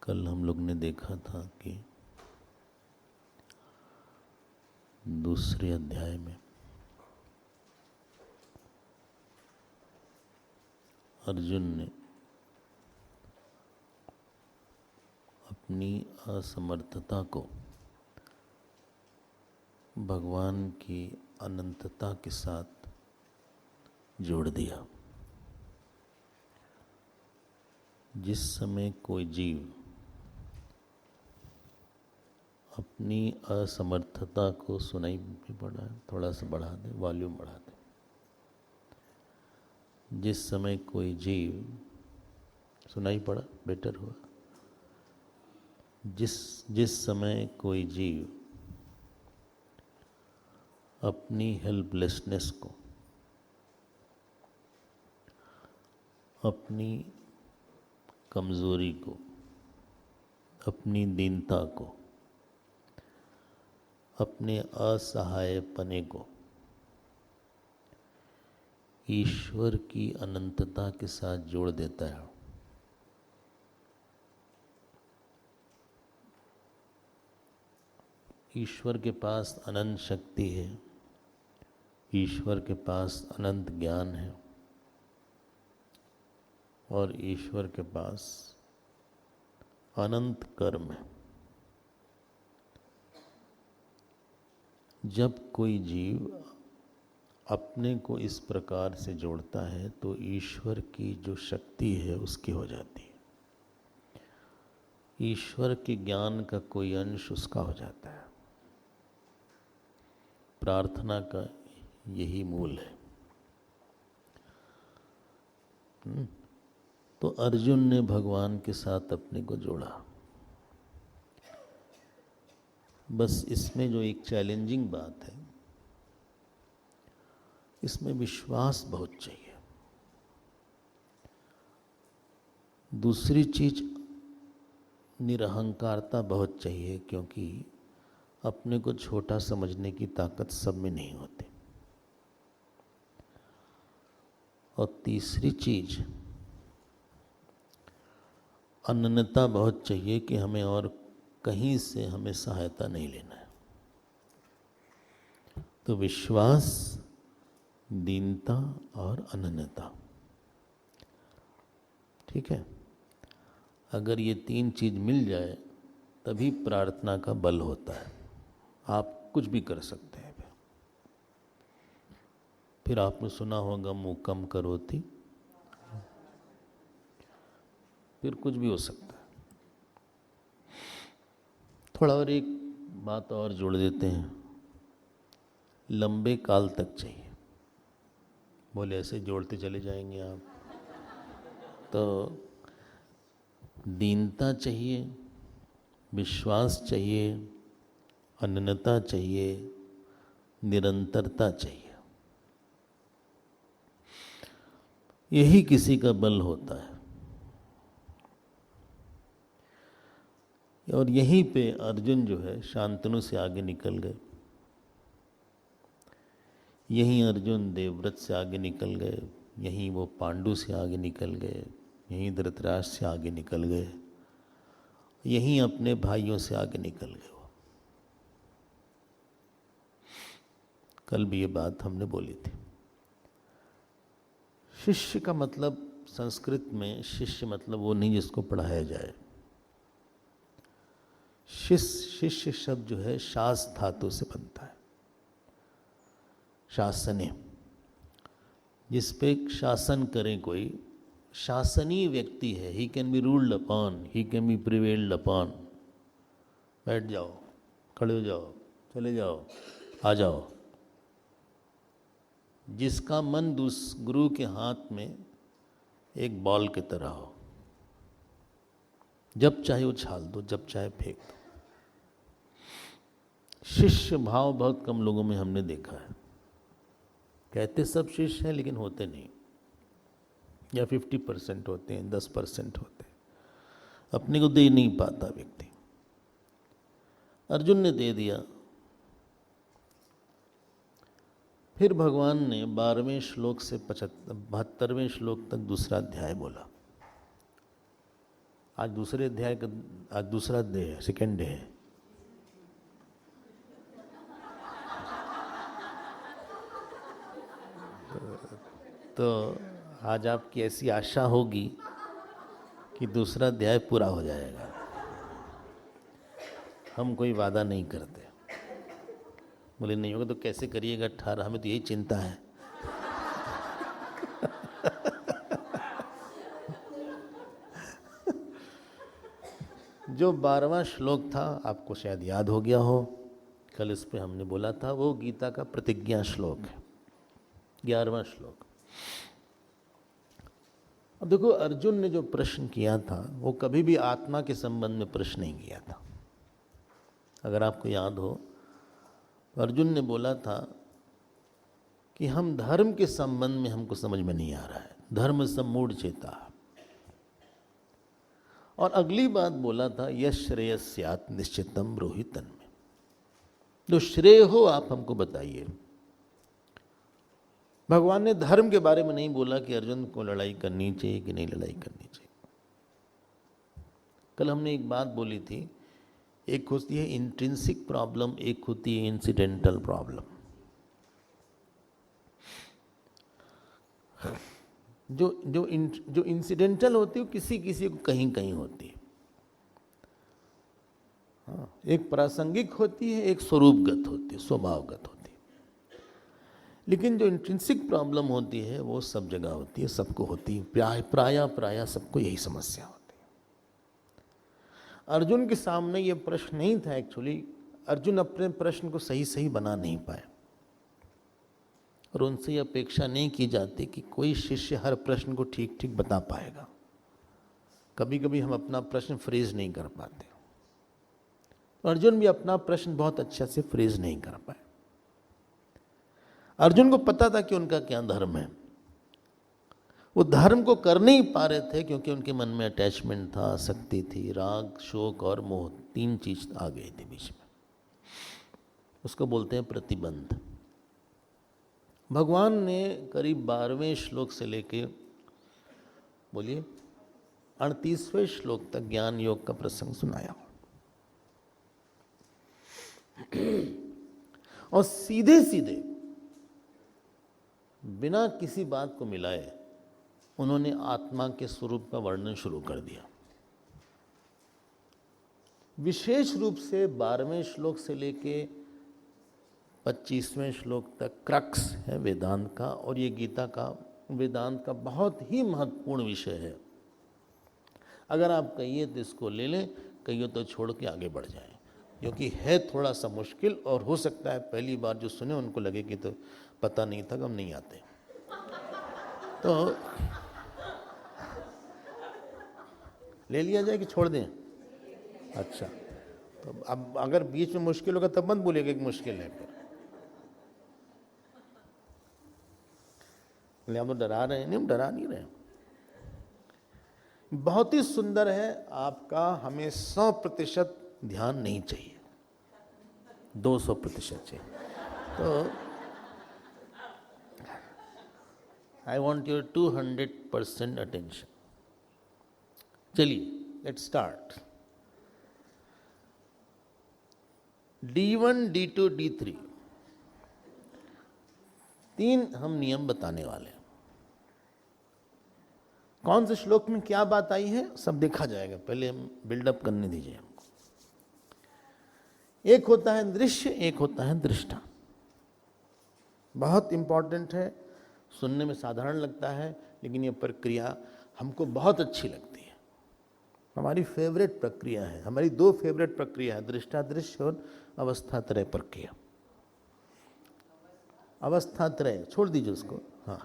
कल हम लोग ने देखा था कि दूसरे अध्याय में अर्जुन ने अपनी असमर्थता को भगवान की अनंतता के साथ जोड़ दिया। जिस समय कोई जीव अपनी असमर्थता को सुनाई भी पड़ा, थोड़ा सा बढ़ा दे, वॉल्यूम बढ़ा दे। जिस समय कोई जीव सुनाई पड़ा, बेटर हुआ। जिस समय कोई जीव अपनी हेल्पलेसनेस को, अपनी कमज़ोरी को, अपनी दीनता को, अपने असहायपने को ईश्वर की अनंतता के साथ जोड़ देता है, ईश्वर के पास अनंत शक्ति है, ईश्वर के पास अनंत ज्ञान है और ईश्वर के पास अनंत कर्म है। जब कोई जीव अपने को इस प्रकार से जोड़ता है तो ईश्वर की जो शक्ति है उसकी हो जाती है, ईश्वर के ज्ञान का कोई अंश उसका हो जाता है। प्रार्थना का यही मूल है। तो अर्जुन ने भगवान के साथ अपने को जोड़ा। बस इसमें जो एक चैलेंजिंग बात है, इसमें विश्वास बहुत चाहिए। दूसरी चीज निरहंकारता बहुत चाहिए, क्योंकि अपने को छोटा समझने की ताकत सब में नहीं होती। और तीसरी चीज अनन्यता बहुत चाहिए कि हमें और कहीं से हमें सहायता नहीं लेना है। तो विश्वास, दीनता और अनन्यता, ठीक है। अगर ये तीन चीज मिल जाए तभी प्रार्थना का बल होता है। आप कुछ भी कर सकते हैं। फिर आपने सुना होगा मूकम करोति, फिर कुछ भी हो सकता है। थोड़ा और एक बात और जोड़ देते हैं, लंबे काल तक चाहिए। बोले ऐसे जोड़ते चले जाएंगे आप, तो दीनता चाहिए, विश्वास चाहिए, अनन्यता चाहिए, निरंतरता चाहिए। यही किसी का बल होता है। और यहीं पे अर्जुन जो है शांतनु से आगे निकल गए। यहीं अर्जुन देवव्रत से आगे निकल गए, यहीं वो पांडु से आगे निकल गए, यहीं धृतराष्ट्र से आगे निकल गए, यहीं अपने भाइयों से आगे निकल गए। वो कल भी ये बात हमने बोली थी। शिष्य का मतलब, संस्कृत में शिष्य मतलब वो नहीं जिसको पढ़ाया जाए। शिष्य शब्द जो है शास धातु से बनता है। शासने, जिस पे शासन करे कोई, शासनीय व्यक्ति है। He can be ruled upon, he can be prevailed upon. बैठ जाओ, खड़े हो जाओ, चले जाओ, आ जाओ। जिसका मन गुरु के हाथ में एक बॉल की तरह हो, जब चाहे उछाल दो, जब चाहे फेंक दो। शिष्य भाव बहुत कम लोगों में हमने देखा है। कहते सब शिष्य हैं लेकिन होते नहीं, या 50% होते हैं, 10% होते हैं। अपने को दे नहीं पाता व्यक्ति। अर्जुन ने दे दिया। फिर भगवान ने 12वें श्लोक से 72वें श्लोक तक दूसरा अध्याय बोला। आज दूसरे अध्याय का, आज दूसरा अध्याय है, सेकेंड डे है। तो आज आपकी ऐसी आशा होगी कि दूसरा अध्याय पूरा हो जाएगा। हम कोई वादा नहीं करते। बोले नहीं होगा तो कैसे करिएगा 18, हमें तो यही चिंता है। जो 12वां श्लोक था आपको शायद याद हो गया हो, कल इस पे हमने बोला था, वो गीता का प्रतिज्ञा श्लोक है, 11वां श्लोक। अब देखो, अर्जुन ने जो प्रश्न किया था वो कभी भी आत्मा के संबंध में प्रश्न नहीं किया था। अगर आपको याद हो, अर्जुन ने बोला था कि हम धर्म के संबंध में हमको समझ में नहीं आ रहा है, धर्म सम्मूढ़ चेता। और अगली बात बोला था, यश श्रेयस्यात् निश्चितम रोहितन में, जो श्रेय हो आप हमको बताइए। भगवान ने धर्म के बारे में नहीं बोला कि अर्जुन को लड़ाई करनी चाहिए कि नहीं लड़ाई करनी चाहिए। कल हमने एक बात बोली थी, एक होती है इंट्रिंसिक प्रॉब्लम, एक होती है इंसिडेंटल प्रॉब्लम। जो इंसिडेंटल होती है वो किसी किसी को कहीं कहीं होती है। हाँ, एक प्रासंगिक होती है, एक स्वरूपगत होती है, स्वभावगत होती है। लेकिन जो इंट्रिंसिक प्रॉब्लम होती है वो सब जगह होती है, सबको होती है, प्राय सबको यही समस्या होती है। अर्जुन के सामने ये प्रश्न नहीं था एक्चुअली। अर्जुन अपने प्रश्न को सही सही बना नहीं पाए, और उनसे ये अपेक्षा नहीं की जाती कि कोई शिष्य हर प्रश्न को ठीक ठीक बता पाएगा। कभी कभी हम अपना प्रश्न फ्रेज नहीं कर पाते। अर्जुन भी अपना प्रश्न बहुत अच्छा से फ्रेज नहीं कर पाए। अर्जुन को पता था कि उनका क्या धर्म है, वो धर्म को कर नहीं पा रहे थे क्योंकि उनके मन में अटैचमेंट था, आसक्ति थी, राग, शोक और मोह, 3 चीज आ गई थी बीच में। उसको बोलते हैं प्रतिबंध। भगवान ने करीब 12वें श्लोक से लेके बोलिए 38वें श्लोक तक ज्ञान योग का प्रसंग सुनाया, और सीधे सीधे बिना किसी बात को मिलाए उन्होंने आत्मा के स्वरूप का वर्णन शुरू कर दिया। विशेष रूप से 12वें श्लोक से लेके 25वें श्लोक तक क्रक्स है वेदांत का, और ये गीता का, वेदांत का बहुत ही महत्वपूर्ण विषय है। अगर आप कहिए तो इसको ले लें, कहिए तो छोड़ के आगे बढ़ जाएं, क्योंकि है थोड़ा सा मुश्किल, और हो सकता है पहली बार जो सुने उनको लगे कि तो पता नहीं था कि हम नहीं आते। तो ले लिया जाए कि छोड़ दें? अच्छा, तो अब अगर बीच में मुश्किल होगा तब मत बोलिएगा कि मुश्किल है। फिर हम तो डरा रहे हैं? नहीं, हम डरा नहीं रहे। बहुत ही सुंदर है। आपका हमें 100% ध्यान नहीं चाहिए, 200% चाहिए। तो आई वॉन्ट योर 200% अटेंशन। चलिए, let's start. D1, D2, D3 3 हम नियम बताने वाले हैं। कौन से श्लोक में क्या बात आई है सब देखा जाएगा, पहले हम बिल्डअप करने दीजिए हमको। एक होता है दृश्य, एक होता है दृष्टा। बहुत इंपॉर्टेंट है, सुनने में साधारण लगता है लेकिन ये प्रक्रिया हमको बहुत अच्छी लगती है। हमारी फेवरेट प्रक्रिया है। हमारी 2 फेवरेट प्रक्रिया है, दृष्टा दृश्य और अवस्थात्रय प्रक्रिया। अवस्थात्रय छोड़ दीजिए उसको। हाँ,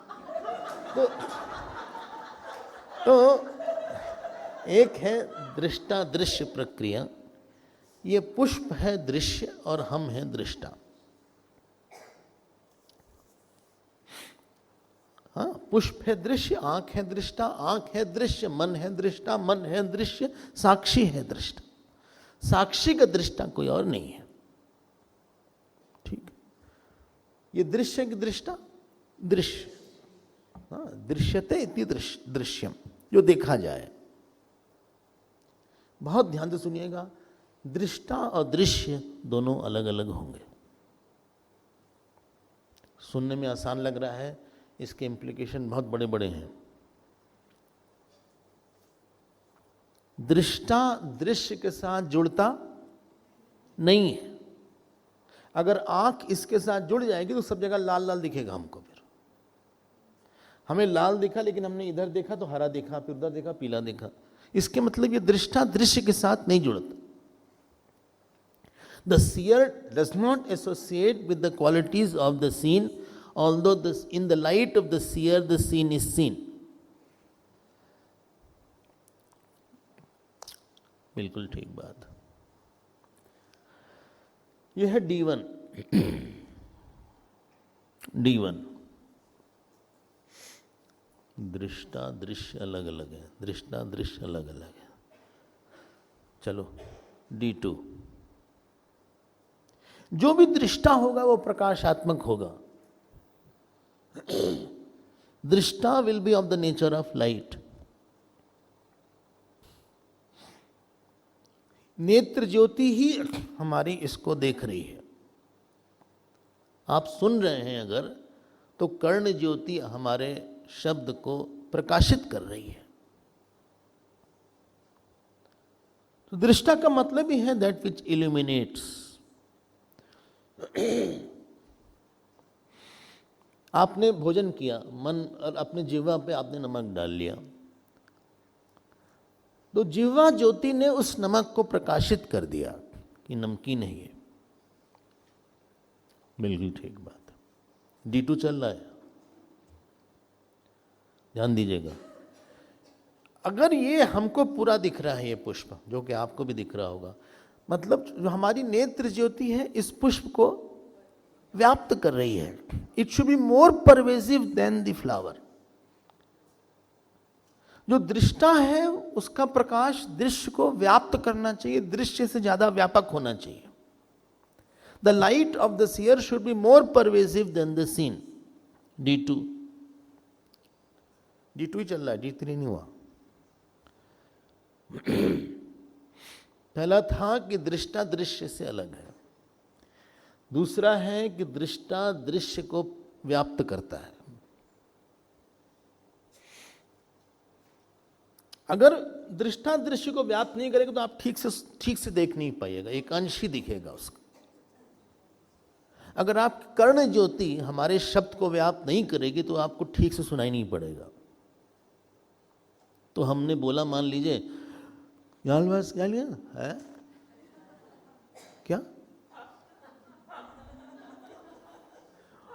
तो एक है दृष्टा दृश्य प्रक्रिया। ये पुष्प है दृश्य और हम हैं दृष्टा। हाँ, पुष्प है दृश्य, आंख है दृष्टा, आंख है दृश्य, मन है दृष्टा, मन है दृश्य, साक्षी है दृष्टा। साक्षी का दृष्टा कोई और नहीं है। ठीक, ये दृश्य की दृष्टा दृश्य। हाँ, दृश्यते इति दृश्यम, जो देखा जाए। बहुत ध्यान से सुनिएगा, दृष्टा और दृश्य दोनों अलग अलग होंगे। सुनने में आसान लग रहा है, इसके इम्प्लीकेशन बहुत बड़े बड़े हैं। दृष्टा दृश्य के साथ जुड़ता नहीं है। अगर आंख इसके साथ जुड़ जाएगी तो सब जगह लाल लाल दिखेगा हमको। फिर हमें लाल दिखा, लेकिन हमने इधर देखा तो हरा देखा, फिर उधर देखा पीला देखा। इसके मतलब ये दृष्टा दृश्य के साथ नहीं जुड़ता। The seer does not associate with the qualities of the seen, although in the light of the seer the seen is seen. बिल्कुल ठीक बात। यह है D1। D1 दृष्टा दृश्य अलग अलग है, दृष्टा दृश्य अलग अलग है। चलो D2, जो भी दृष्टा होगा वो प्रकाशात्मक होगा। दृष्टा will be of the nature of light. नेत्र ज्योति ही हमारी इसको देख रही है। आप सुन रहे हैं अगर, तो कर्ण ज्योति हमारे शब्द को प्रकाशित कर रही है। तो दृष्टा का मतलब ही है दैट विच इल्यूमिनेट्स। आपने भोजन किया, मन और अपने जिह्वा पे आपने नमक डाल लिया, तो जिह्वा ज्योति ने उस नमक को प्रकाशित कर दिया कि नमकीन है ये। बिल्कुल ठीक बात है। D2 चल रहा है, ध्यान दीजिएगा। अगर ये हमको पूरा दिख रहा है, ये पुष्प जो कि आपको भी दिख रहा होगा, मतलब जो हमारी नेत्र ज्योति है इस पुष्प को व्याप्त कर रही है। It should be more pervasive than the flower. जो दृष्टा है उसका प्रकाश दृश्य को व्याप्त करना चाहिए, दृश्य से ज्यादा व्यापक होना चाहिए। The light of the seer should be more pervasive than the scene. D2 ही चल रहा है, D3 नहीं हुआ। पहला था कि दृष्टा दृश्य से अलग है, दूसरा है कि दृष्टा दृश्य को व्याप्त करता है। अगर दृष्टा दृश्य को व्याप्त नहीं करेगा तो आप ठीक से देख नहीं पाइएगा, एक अंश ही दिखेगा उसका। अगर आप कर्ण ज्योति हमारे शब्द को व्याप्त नहीं करेगी तो आपको ठीक से सुनाई नहीं पड़ेगा। तो हमने बोला, मान लीजिए बस क्या लिया है, क्या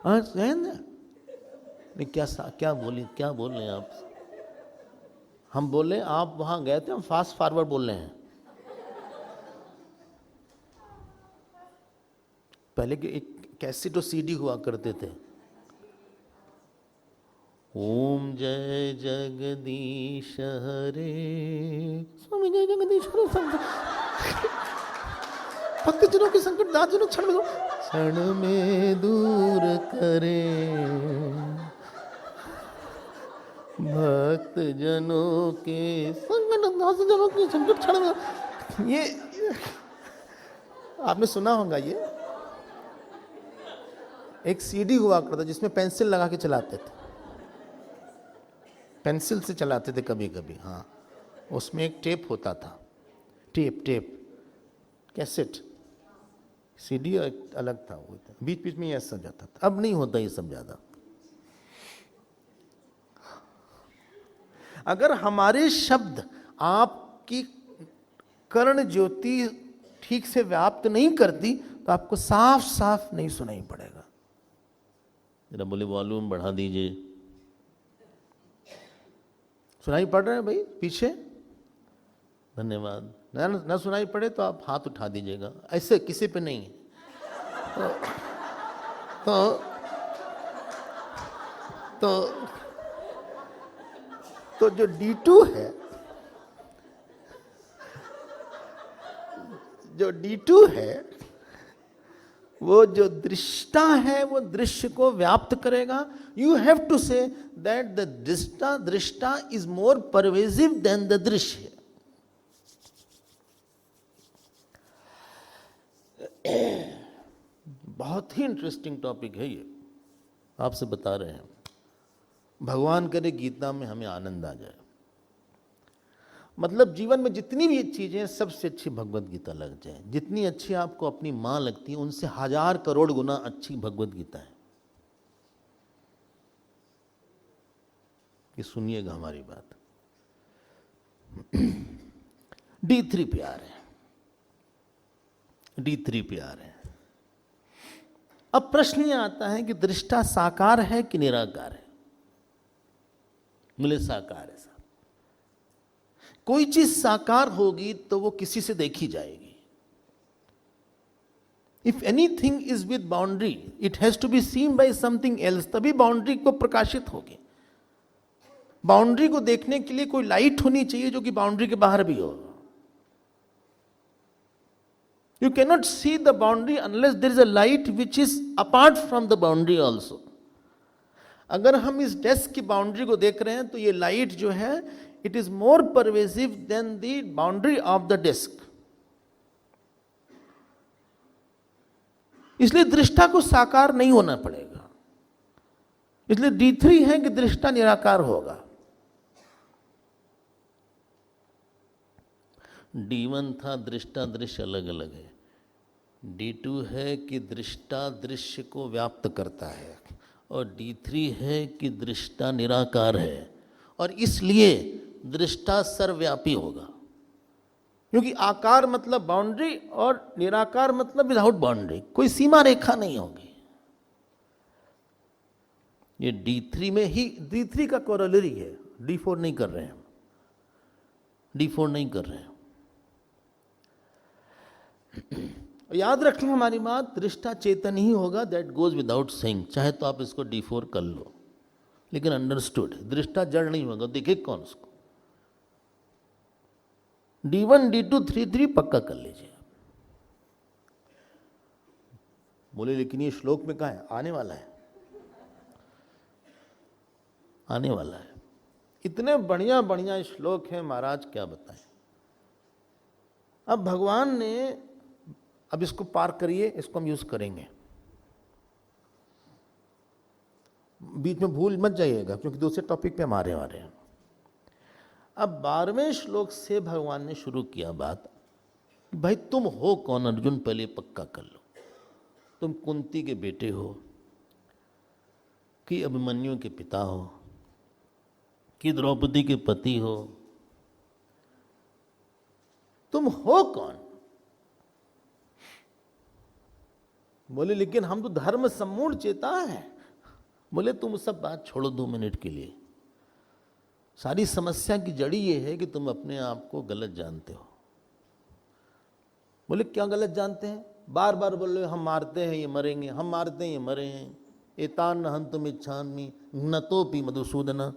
नहीं, क्या बोल रहे हैं आप? हम बोले आप वहां गए थे, हम फास्ट फॉरवर्ड बोल रहे हैं। पहले के एक कैसेट और CD हुआ करते थे। ओम जय जगदीश हरे, स्वामी जय जगदीश हरे, भक्तजनों के संकट दासजनों क्षण में दूर करे, भक्त जनों के संकट दासजनों के संकट क्षण में। ये आपने सुना होगा। ये एक CD हुआ करता जिसमें पेंसिल लगा के चलाते थे, पेंसिल से चलाते थे कभी कभी। हाँ, उसमें एक टेप होता था, टेप कैसेट। CD अलग था, वो बीच बीच में ये सब जाता था। अब नहीं होता ये सब ज्यादा। अगर हमारे शब्द आपकी कर्ण ज्योति ठीक से व्याप्त नहीं करती तो आपको साफ साफ नहीं सुनाई पड़ेगा। जरा बोले वॉल्यूम बढ़ा दीजिए। सुनाई पड़ रहा है भाई पीछे? धन्यवाद। ना सुनाई पड़े तो आप हाथ उठा दीजिएगा, ऐसे किसी पे नहीं। तो जो D2 है, वो जो दृष्टा है वो दृश्य को व्याप्त करेगा। You have to say that the दृष्टा is more pervasive than the दृश्य। बहुत ही इंटरेस्टिंग टॉपिक है ये, आपसे बता रहे हैं। भगवान करे गीता में हमें आनंद आ जाए। मतलब जीवन में जितनी भी चीजें हैं, सबसे अच्छी भगवत गीता लग जाए। जितनी अच्छी आपको अपनी माँ लगती है, उनसे 1000 करोड़ गुना अच्छी भगवत गीता है। ये सुनिएगा हमारी बात। D3 पे आ रहे हैं, D3 पे आ रहे हैं। अब प्रश्न ये आता है कि दृष्टा साकार है कि निराकार है? बोले साकार है साहब। कोई चीज साकार होगी तो वो किसी से देखी जाएगी। If anything is with boundary, it has to be seen by something else, तभी बाउंड्री को प्रकाशित होगी। बाउंड्री को देखने के लिए कोई लाइट होनी चाहिए जो कि बाउंड्री के बाहर भी हो। You cannot see the boundary unless there is a light which is apart from the boundary also. अगर हम इस डेस्क की बाउंड्री को देख रहे हैं तो ये लाइट जो है, it is more pervasive than the boundary of the desk. इसलिए दृष्टा को साकार नहीं होना पड़ेगा। इसलिए D3 है कि दृष्टा निराकार होगा। D1 था दृष्टा दृश्य अलग अलग है। D2 है कि दृष्टा दृश्य को व्याप्त करता है, और D3 है कि दृष्टा निराकार है, और इसलिए दृष्टा सर्वव्यापी होगा। क्योंकि आकार मतलब बाउंड्री और निराकार मतलब विदाउट बाउंड्री, कोई सीमा रेखा नहीं होगी। ये D3 में ही, D3 का कोरोलरी है, D4 नहीं कर रहे हैं, D4 नहीं कर रहे हैं। याद रखना हमारी बात, दृष्टा चेतन ही होगा, दैट गोज विदाउट सेइंग। चाहे तो आप इसको D4 कर लो, लेकिन अंडरस्टूड, दृष्टा जड़ नहीं होगा। देखिए कौन उसको D1 D2 3 पक्का कर लीजिए। बोले लेकिन ये श्लोक में कहा है? आने वाला है, आने वाला है। इतने बढ़िया बढ़िया श्लोक हैं महाराज, क्या बताएं। अब भगवान ने, अब इसको पार करिए, इसको हम यूज करेंगे, बीच में भूल मत जाइएगा क्योंकि दूसरे टॉपिक पे हम आ रहे हैं। अब 12वें श्लोक से भगवान ने शुरू किया बात, भाई तुम हो कौन अर्जुन, पहले पक्का कर लो। तुम कुंती के बेटे हो कि अभिमन्यु के पिता हो कि द्रौपदी के पति हो? तुम हो कौन? बोले लेकिन हम तो धर्म सम्मूढ़ चेता है। बोले तुम सब बात छोड़ो 2 मिनट के लिए। सारी समस्या की जड़ी ये है कि तुम अपने आप को गलत जानते हो। बोले क्या गलत जानते हैं? बार बार बोले हम मारते हैं ये मरेंगे, हम मारते हैं ये मरे हैं, एतान हंतुम इच्छामि नतोपि मधुसूदन।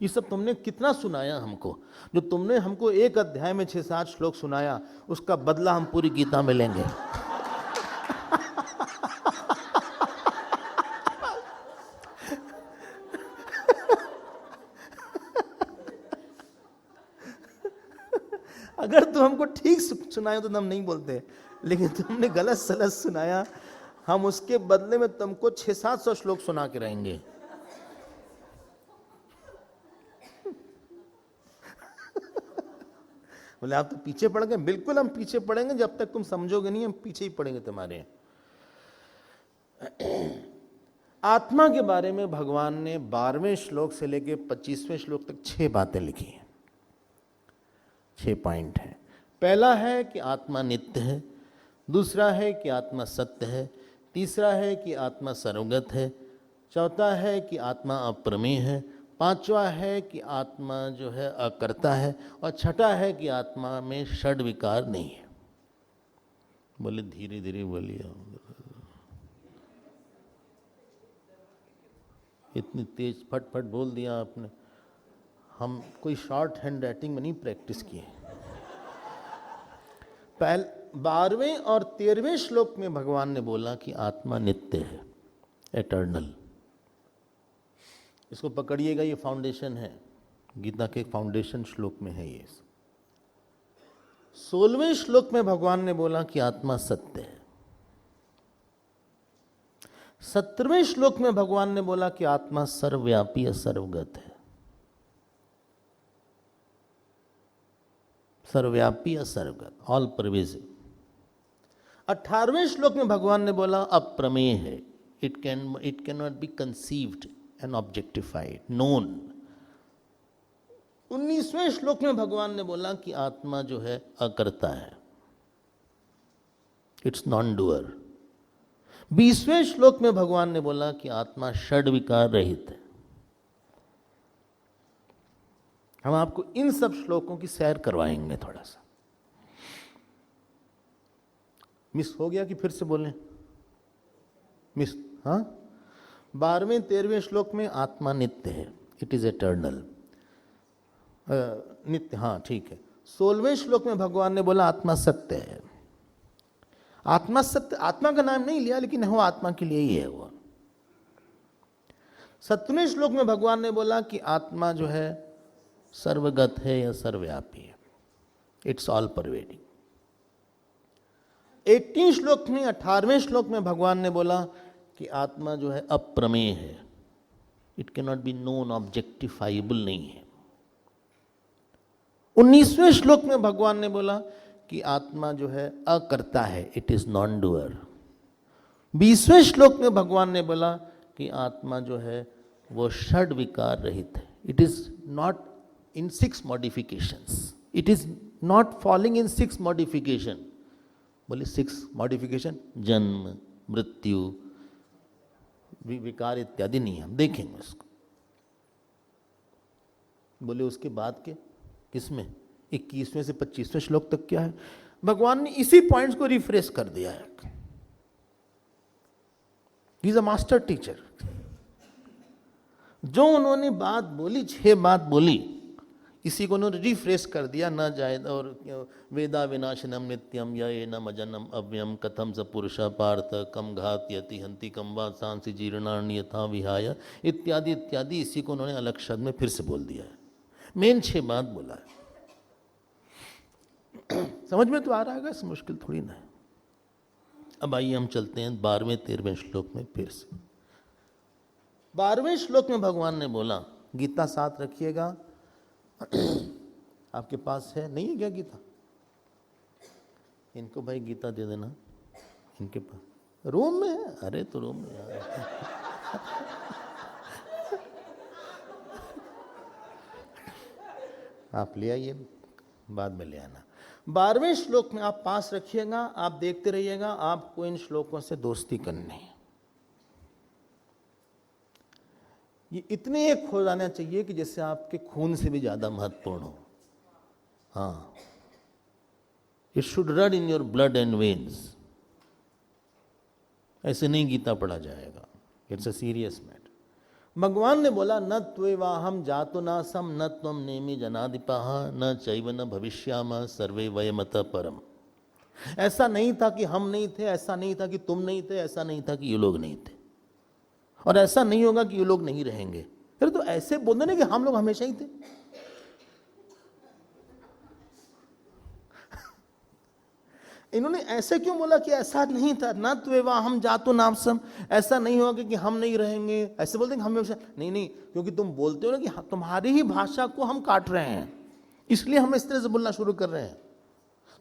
ये सब तुमने कितना सुनाया हमको। जो तुमने हमको एक अध्याय में 6-7 श्लोक सुनाया, उसका बदला हम पूरी गीता में लेंगे। अगर तुम हमको ठीक सुनाया तो हम नहीं बोलते, लेकिन तुमने गलत सलत सुनाया, हम उसके बदले में तुमको 600-700 श्लोक सुना के रहेंगे। बोले आप तो पीछे पड़ गए। बिल्कुल हम पीछे पड़ेंगे, जब तक तुम समझोगे नहीं हम पीछे ही पड़ेंगे तुम्हारे। आत्मा के बारे में भगवान ने 12वें श्लोक से लेकर 25वें श्लोक तक 6 बातें लिखी हैं, 6 पॉइंट हैं। पहला है कि आत्मा नित्य है, दूसरा है कि आत्मा सत्य है, तीसरा है कि आत्मा सर्वगत है, चौथा है कि आत्मा अप्रमेय है, पांचवा है कि आत्मा जो है अकर्ता है, और छठा है कि आत्मा में षड विकार नहीं है। बोले धीरे धीरे बोलिए, इतनी तेज फट बोल दिया आपने। हम कोई शॉर्ट हैंड राइटिंग में नहीं प्रैक्टिस किए। 12वें और 13वें श्लोक में भगवान ने बोला कि आत्मा नित्य है, एटर्नल। इसको पकड़िएगा, ये फाउंडेशन है, गीता के फाउंडेशन श्लोक में है ये। 16वें श्लोक में भगवान ने बोला कि आत्मा सत्य है। 17वें श्लोक में भगवान ने बोला कि आत्मा सर्वव्यापी और सर्वगत है। सर्वव्यापी और सर्वगत, ऑल परवेजिव। 18वें श्लोक में भगवान ने बोला अप्रमेय है, it can not be conceived and objectified, known. 19वें श्लोक में भगवान ने बोला कि आत्मा जो है अकर्ता है, इट्स नॉन डूअर। 20वें श्लोक में भगवान ने बोला कि आत्मा षड विकार रहित है। हम आपको इन सब श्लोकों की सैर करवाएंगे थोड़ा सा। मिस हो गया कि फिर से बोलें? मिस? हाँ, 12वें 13वें श्लोक में आत्मा नित्य है, इट इज एटर्नल, नित्य, हाँ ठीक है। 16वें श्लोक में भगवान ने बोला आत्मा सत्य है। आत्मा सत्य, आत्मा का नाम नहीं लिया लेकिन वो आत्मा के लिए ही है वो। 17वें श्लोक में भगवान ने बोला कि आत्मा जो है सर्वगत है या सर्वव्यापी है, इट्स ऑल परवेडिंग। 18 श्लोक में, 18वें श्लोक में भगवान ने बोला कि आत्मा जो है अप्रमेय है, it can not be known, objectifiable नहीं है। 19वें श्लोक में भगवान ने बोला कि आत्मा जो है अकर्ता है, इट इज नॉन डूअर। 20वें श्लोक में भगवान ने बोला कि आत्मा जो है वो षड विकार रहित है, it is not in 6 modifications, it is not falling in 6 modification. बोले 6 मॉडिफिकेशन, जन्म, मृत्यु, विकार इत्यादि नहीं, हम देखेंगे उसको। बोले उसके बाद के किसमें, 21वें से 25वें श्लोक तक क्या है? भगवान ने इसी पॉइंट्स को रिफ्रेश कर दिया है। He is a master teacher. जो उन्होंने बात बोली, 6 बात बोली, इसी को उन्होंने रिफ्रेश कर दिया। न जाए और वेदा विनाशनम नित्यम ये न मजनम अव्यम कथम स पुरुष पार्थ कम घातयति हंति कम वा सांसी जीर्णानि यथा विहाय इत्यादि इत्यादि, इसी को उन्होंने अलग शब्द में फिर से बोल दिया है। मेन 6 बात बोला है। समझ में तो आ रहा है, इसमें मुश्किल थोड़ी ना है। अब आइए हम चलते हैं 12वें 13वें श्लोक में फिर से। 12वें श्लोक में भगवान ने बोला, गीता साथ रखिएगा, आपके पास है नहीं है क्या गीता? इनको भाई गीता दे देना, इनके पास रूम में है। अरे तो रूम में यार आप ले आइए, बाद में ले आना। 12वें श्लोक में आप पास रखिएगा, आप देखते रहिएगा, आपको इन श्लोकों से दोस्ती करनी है। ये इतने एक हो जाना चाहिए कि जैसे आपके खून से भी ज्यादा महत्वपूर्ण हो। हाँ, it should run in your blood and veins. ऐसे नहीं गीता पढ़ा जाएगा, इट्स अ सीरियस मैटर। भगवान ने बोला न त्वेवाहम जातो नासम न त्वम नेमि जनाधिपाः न चैव न भविष्यामः सर्वे वयमतः परम। ऐसा नहीं था कि हम नहीं थे, ऐसा नहीं था कि तुम नहीं थे, ऐसा नहीं था कि ये लोग नहीं थे, और ऐसा नहीं होगा कि ये लोग नहीं रहेंगे। फिर तो ऐसे बोलते ना कि हम लोग हमेशा ही थे। इन्होंने ऐसे क्यों बोला कि ऐसा नहीं था? न त्वेवाहम जातो नासम, ऐसा नहीं होगा कि हम नहीं रहेंगे। ऐसे बोलते हैं कि हम हमेशा नहीं, नहीं, क्योंकि तुम बोलते हो ना कि तुम्हारी ही भाषा को हम काट रहे हैं, इसलिए हम इस तरह से बोलना शुरू कर रहे हैं।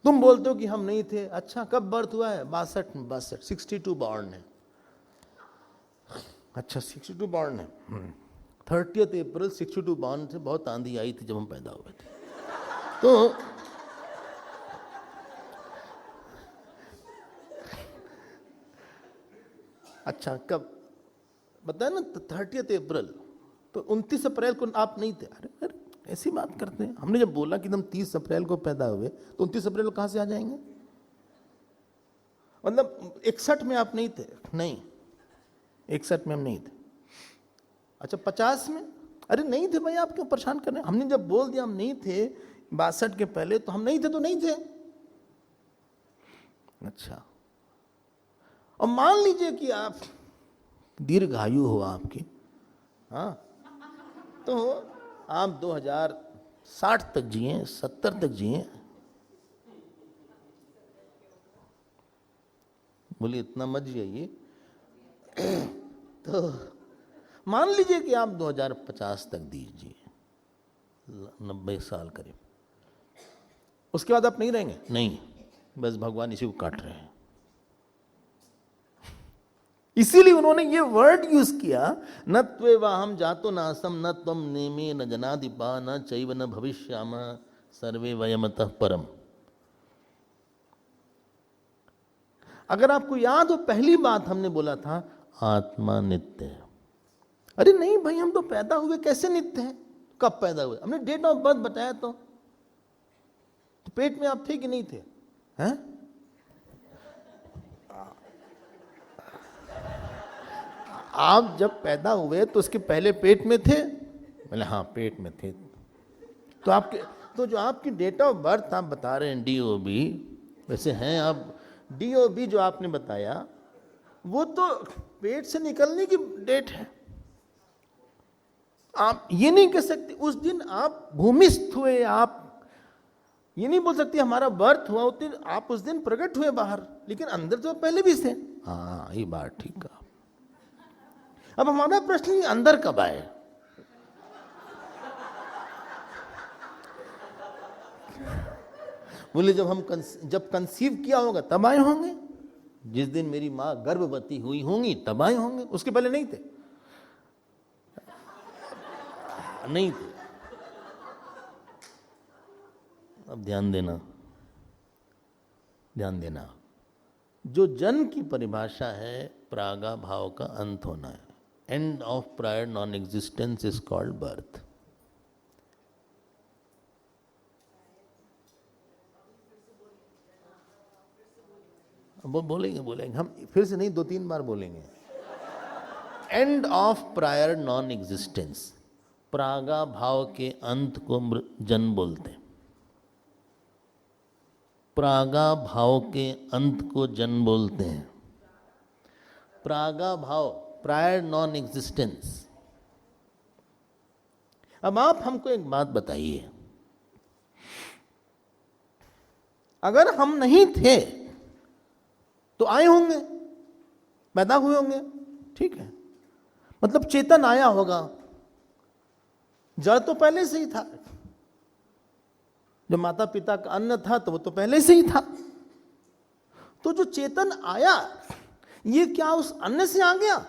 तुम बोलते हो कि हम नहीं थे। अच्छा, कब बर्थ हुआ है? 62 62 बॉर्न है। अच्छा, 62 बॉर्न है। 30 अप्रैल 62 बॉर्न से बहुत आंधी आई थी जब हम पैदा हुए थे। तो अच्छा, कब बताया ना? 30 अप्रैल। तो 29 अप्रैल को आप नहीं थे। अरे ऐसी बात करते हैं। हमने जब बोला कि तुम 30 अप्रैल को पैदा हुए, तो 29 अप्रैल को कहाँ से आ जाएंगे? मतलब 61 में आप नहीं थे? नहीं, 61 में हम नहीं थे। अच्छा, 50 में? अरे नहीं थे भाई, आप क्यों परेशान कर रहे हैं? हमने जब बोल दिया हम नहीं थे 62 के पहले, तो हम नहीं थे तो नहीं थे। अच्छा, और मान लीजिए कि आप दीर्घायु हो आपकी, हाँ, तो आप 2060 तक जिए, 70 तक जिए। बोले इतना मत जिए। तो मान लीजिए कि आप 2050 तक दीजिए, 90 साल करीब, उसके बाद आप नहीं रहेंगे? नहीं, बस भगवान इसी को काट रहे हैं। इसीलिए उन्होंने ये वर्ड यूज किया, न त्वेवाहम जातो नासम न त्वम नेमे न जनाधिपा न चैव न भविष्याम सर्वे वयमतः परम। अगर आपको याद हो, पहली बात हमने बोला था आत्मा नित्य है। अरे नहीं भाई, हम तो पैदा हुए कैसे नित्य हैं? कब पैदा हुए? हमने डेट ऑफ बर्थ बताया तो पेट में आप थे कि नहीं थे? हैं? आप जब पैदा हुए तो उसके पहले पेट में थे? बोले हाँ पेट में थे। तो आपके, तो जो आपकी डेट ऑफ बर्थ आप बता रहे हैं DOB, वैसे हैं आप DOB जो आपने बताया वो तो पेट से निकलने की डेट है। आप ये नहीं कह सकते उस दिन आप भूमिस्थ हुए, आप ये नहीं बोल सकते हमारा बर्थ हुआ उस दिन, आप उस दिन प्रकट हुए बाहर, लेकिन अंदर तो पहले भी थे। हाँ ये बात ठीक है। अब हमारा प्रश्न ये अंदर कब आए? बोले जब कंसीव किया होगा तब आए होंगे, जिस दिन मेरी माँ गर्भवती हुई होंगी तब आए होंगे, उसके पहले नहीं थे? नहीं थे। अब ध्यान देना, ध्यान देना, जो जन्म की परिभाषा है प्रागा भाव का अंत होना है। End of prior non existence is called birth. वो बोलेंगे हम फिर से नहीं, 2-3 बार बोलेंगे। End of prior non existence, प्रागा भाव के अंत को जन्म बोलते हैं। प्रागा भाव के अंत को जन्म बोलते हैं। प्रागा भाव, प्रायर नॉन एग्जिस्टेंस। अब आप हमको एक बात बताइए, अगर हम नहीं थे तो आए होंगे, पैदा हुए होंगे, ठीक है, मतलब चेतन आया होगा। जड़ तो पहले से ही था, जो माता पिता का अन्न था तो वो तो पहले से ही था। तो जो चेतन आया ये क्या उस अन्न से आ गया?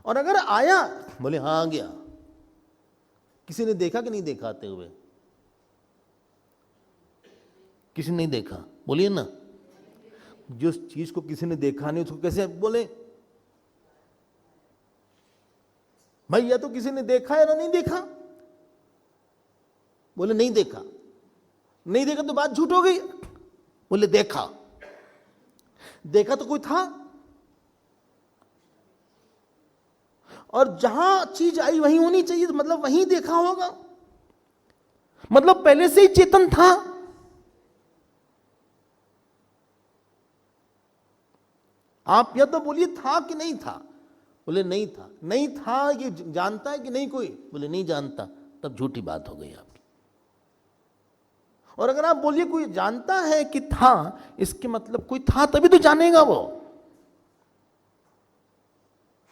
और अगर आया, बोले हाँ आ गया, किसी ने देखा कि नहीं देखा आते हुए? किसी ने नहीं देखा, बोलिए ना। जिस चीज को किसी ने देखा नहीं उसको कैसे बोले भाई? या तो किसी ने देखा या नहीं देखा? बोले नहीं देखा। नहीं देखा तो बात झूठ हो गई। बोले देखा। देखा तो कोई था, और जहां चीज आई वहीं होनी चाहिए, तो मतलब वहीं देखा होगा, मतलब पहले से ही चेतन था। आप या तो बोलिए था कि नहीं था? बोले नहीं था। नहीं था ये जानता है कि नहीं कोई? बोले नहीं जानता। तब झूठी बात हो गई आपकी। और अगर आप बोलिए कोई जानता है कि था, इसके मतलब कोई था तभी तो जानेगा वो।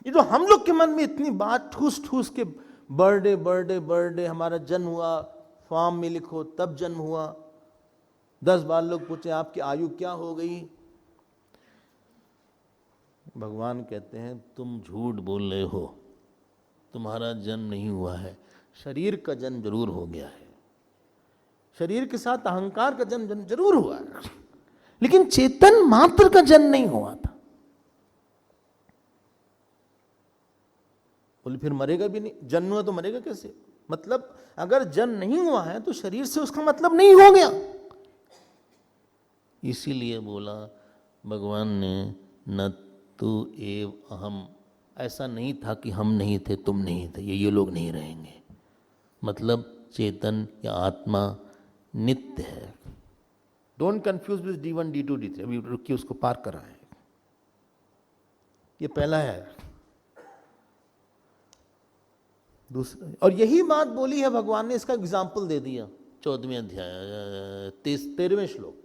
ये जो हम लोग के मन में इतनी बात ठूस ठूस के, बर्थडे बर्थडे बर्थडे, हमारा जन्म हुआ, फॉर्म में लिखो तब जन्म हुआ, 10 बार लोग पूछे आपकी आयु क्या हो गई। भगवान कहते हैं तुम झूठ बोल रहे हो, तुम्हारा जन्म नहीं हुआ है। शरीर का जन्म जरूर हो गया है, शरीर के साथ अहंकार का जन्म जरूर हुआ है, लेकिन चेतन मात्र का जन्म नहीं हुआ था। बोले फिर मरेगा भी नहीं? जन्म हुआ तो मरेगा कैसे? मतलब अगर जन्म नहीं हुआ है तो शरीर से उसका मतलब नहीं हो गया। इसीलिए बोला भगवान ने न तू एव अहम, ऐसा नहीं था कि हम नहीं थे तुम नहीं थे, ये लोग नहीं रहेंगे। मतलब चेतन या आत्मा नित्य है। Don't confuse with D1 D2 D3। अभी रुकिए, उसको पार कर रहा है। ये पहला है। दूसरा, और यही बात बोली है भगवान ने, इसका एग्जाम्पल दे दिया 14वें अध्याय 13वें श्लोक।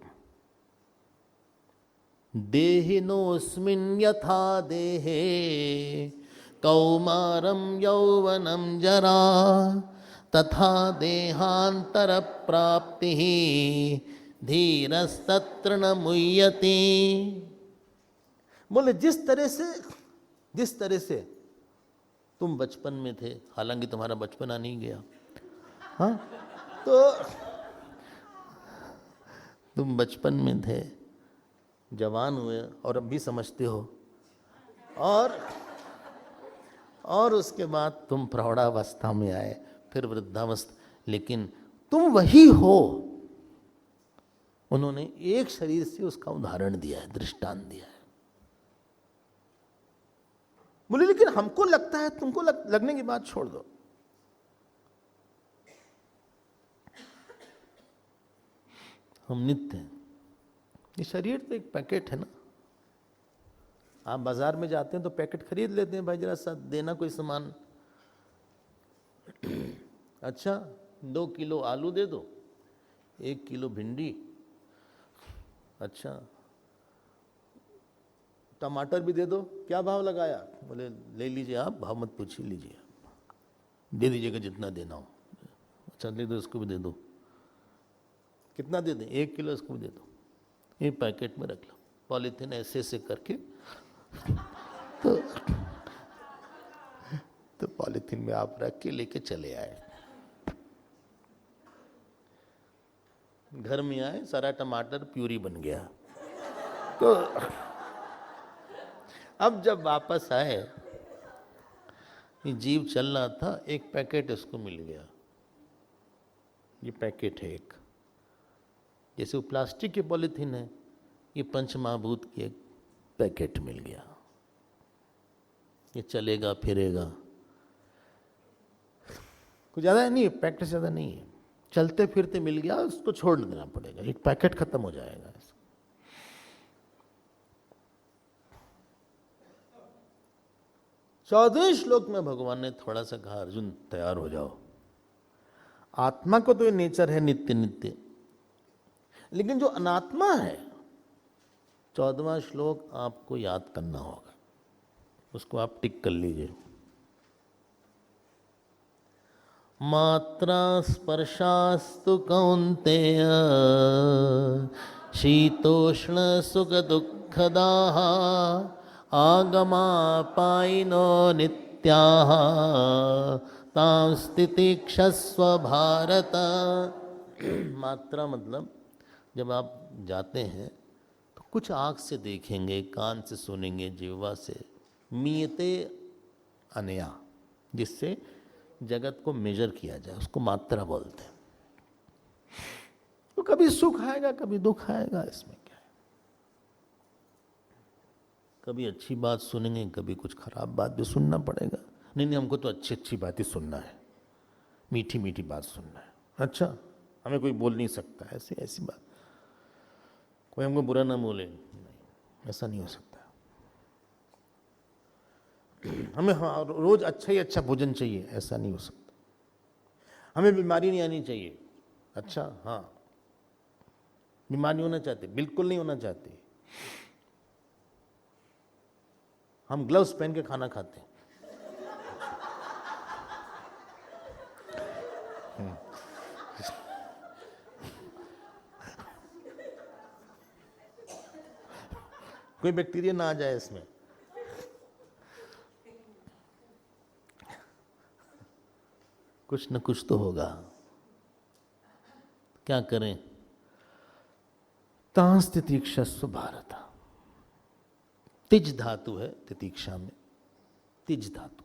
देहिनोऽस्मिन् यथा देहे कौमारं यौवनं जरा तथा देहांतर प्राप्ति धीरस्तत्र न मुह्यति। बोले जिस तरह से तुम बचपन में थे, हालांकि तुम्हारा बचपना नहीं गया, हाँ, तो तुम बचपन में थे, जवान हुए और अब भी समझते हो, और उसके बाद तुम प्रौढ़ावस्था में आए, फिर वृद्धावस्था, लेकिन तुम वही हो। उन्होंने एक शरीर से उसका उदाहरण दिया है, दृष्टांत दिया है। बोले लेकिन हमको लगता है, तुमको लगने की बात छोड़ दो। हम नित्य हैं। ये शरीर तो एक पैकेट है ना। आप बाजार में जाते हैं तो पैकेट खरीद लेते हैं, भाई जरा सा देना कोई सामान। अच्छा 2 किलो आलू दे दो, 1 किलो भिंडी, अच्छा टमाटर भी दे दो, क्या भाव लगाया? बोले ले लीजिए, आप भाव मत पूछिए, लीजिए, दे दीजिएगा जितना देना हो। अच्छा ले दो, इसको भी दे दो, कितना दे दें? 1 किलो, इसको भी दे दो, ये पैकेट में रख लो, पॉलीथीन ऐसे ऐसे करके तो पॉलीथीन में आप रख के लेके चले आए। घर में आए, सारा टमाटर प्यूरी बन गया। तो अब जब वापस आए, ये जीव चल रहा था, एक पैकेट इसको मिल गया। ये पैकेट है एक, जैसे वो प्लास्टिक की पॉलीथीन है, ये पंचमहाभूत की एक पैकेट मिल गया। ये चलेगा फिरेगा, कुछ ज़्यादा है नहीं, पैकेट से ज़्यादा नहीं है, चलते फिरते मिल गया, उसको छोड़ देना पड़ेगा, एक पैकेट खत्म हो जाएगा। 14वें श्लोक में भगवान ने थोड़ा सा कहा, अर्जुन तैयार हो जाओ। आत्मा को तो ये नेचर है नित्य नित्य, लेकिन जो अनात्मा है, 14वां श्लोक आपको याद करना होगा, उसको आप टिक कर लीजिए। मात्रा स्पर्शास्तु कौन्तेय शीतोष्ण सुख दुःखदाः आगमापायिनो नित्याः तां स्थितिक्षस्व भारत। मात्रा मतलब जब आप जाते हैं तो कुछ आँख से देखेंगे, कान से सुनेंगे, जिह्वा से, मीयते अनया, जिससे जगत को मेजर किया जाए, उसको मात्रा बोलते हैं। तो कभी सुख आएगा, कभी दुख आएगा, इसमें क्या है? कभी अच्छी बात सुनेंगे, कभी कुछ खराब बात भी सुनना पड़ेगा। नहीं नहीं, हमको तो अच्छी अच्छी बात ही सुनना है, मीठी मीठी बात सुनना है। अच्छा, हमें कोई बोल नहीं सकता ऐसी ऐसी बात, कोई हमको बुरा ना बोले, नहीं, ऐसा नहीं हो सकता। हमें रोज अच्छा ही अच्छा भोजन चाहिए, ऐसा नहीं हो सकता। हमें बीमारी नहीं आनी चाहिए, अच्छा हाँ, बीमारी होना चाहते, बिल्कुल नहीं होना चाहते। हम ग्लव्स पहन के खाना खाते हैं, कोई बैक्टीरिया ना आ जाए इसमें। कुछ न कुछ तो होगा, क्या करें? तांस तितीक्षस्व भारत, तिज धातु है तितीक्षा में, तिज धातु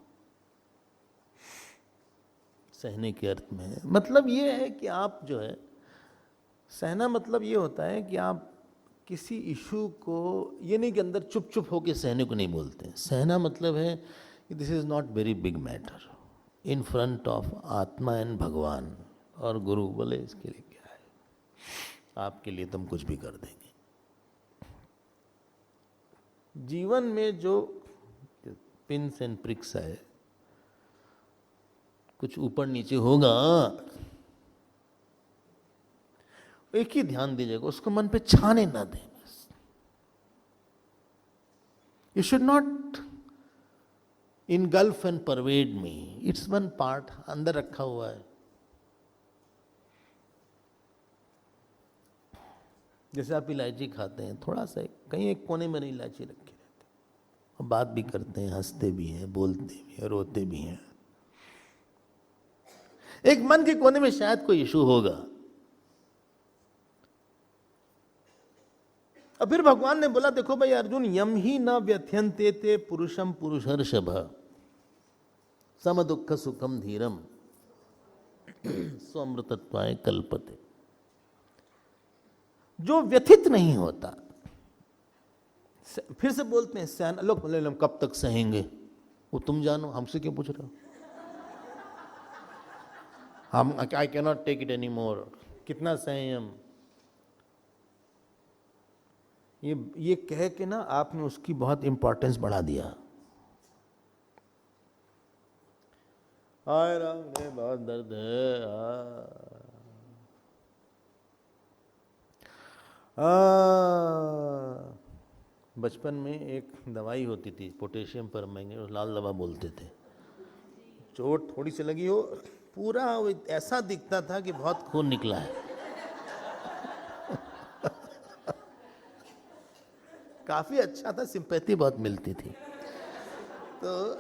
सहने के अर्थ में है। मतलब ये है कि आप जो है, सहना मतलब ये होता है कि आप किसी इशू को, ये नहीं कि अंदर चुप चुप होके सहने को नहीं बोलते हैं। सहना मतलब है कि this is not very big matter in front of आत्मा एंड भगवान और गुरु। बोले इसके लिए क्या है, आपके लिए तुम कुछ भी कर देंगे। जीवन में जो पिंस एंड प्रिक्स है, कुछ ऊपर नीचे होगा, एक ही ध्यान दीजिएगा, उसको मन पे छाने ना दें। You should not engulf and pervade me. It's one part, अंदर रखा हुआ है. जैसे आप इलायची खाते हैं, थोड़ा सा कहीं एक कोने में नहीं इलायची रखी रहती, और बात भी करते हैं, हंसते भी हैं, बोलते भी हैं, रोते भी हैं. एक मन के कोने में शायद कोई इशू होगा. और फिर भगवान ने बोला, देखो भाई अर्जुन, यम ही न व्यथ्यन्ते ते पुरुषम पुरुषर्षभ सम दुख सुखम धीरम स्वमृतत्वाय कल्पते. जो व्यथित नहीं होता, फिर से बोलते हैं सहन, लोग बोले हम कब तक सहेंगे, वो तुम जानो, हमसे क्यों पूछ रहे हो. हम I can not take it any more. कितना सहें हम. ये कह के ना आपने उसकी बहुत इंपॉर्टेंस बढ़ा दिया. हाय राम रे बहुत दर्द है. बचपन में एक दवाई होती थी पोटेशियम पर मैंगनीज, लाल दवा बोलते थे. चोट थोड़ी सी लगी हो, पूरा ऐसा दिखता था कि बहुत खून निकला है. काफी अच्छा था, सिंपैथी बहुत मिलती थी. तो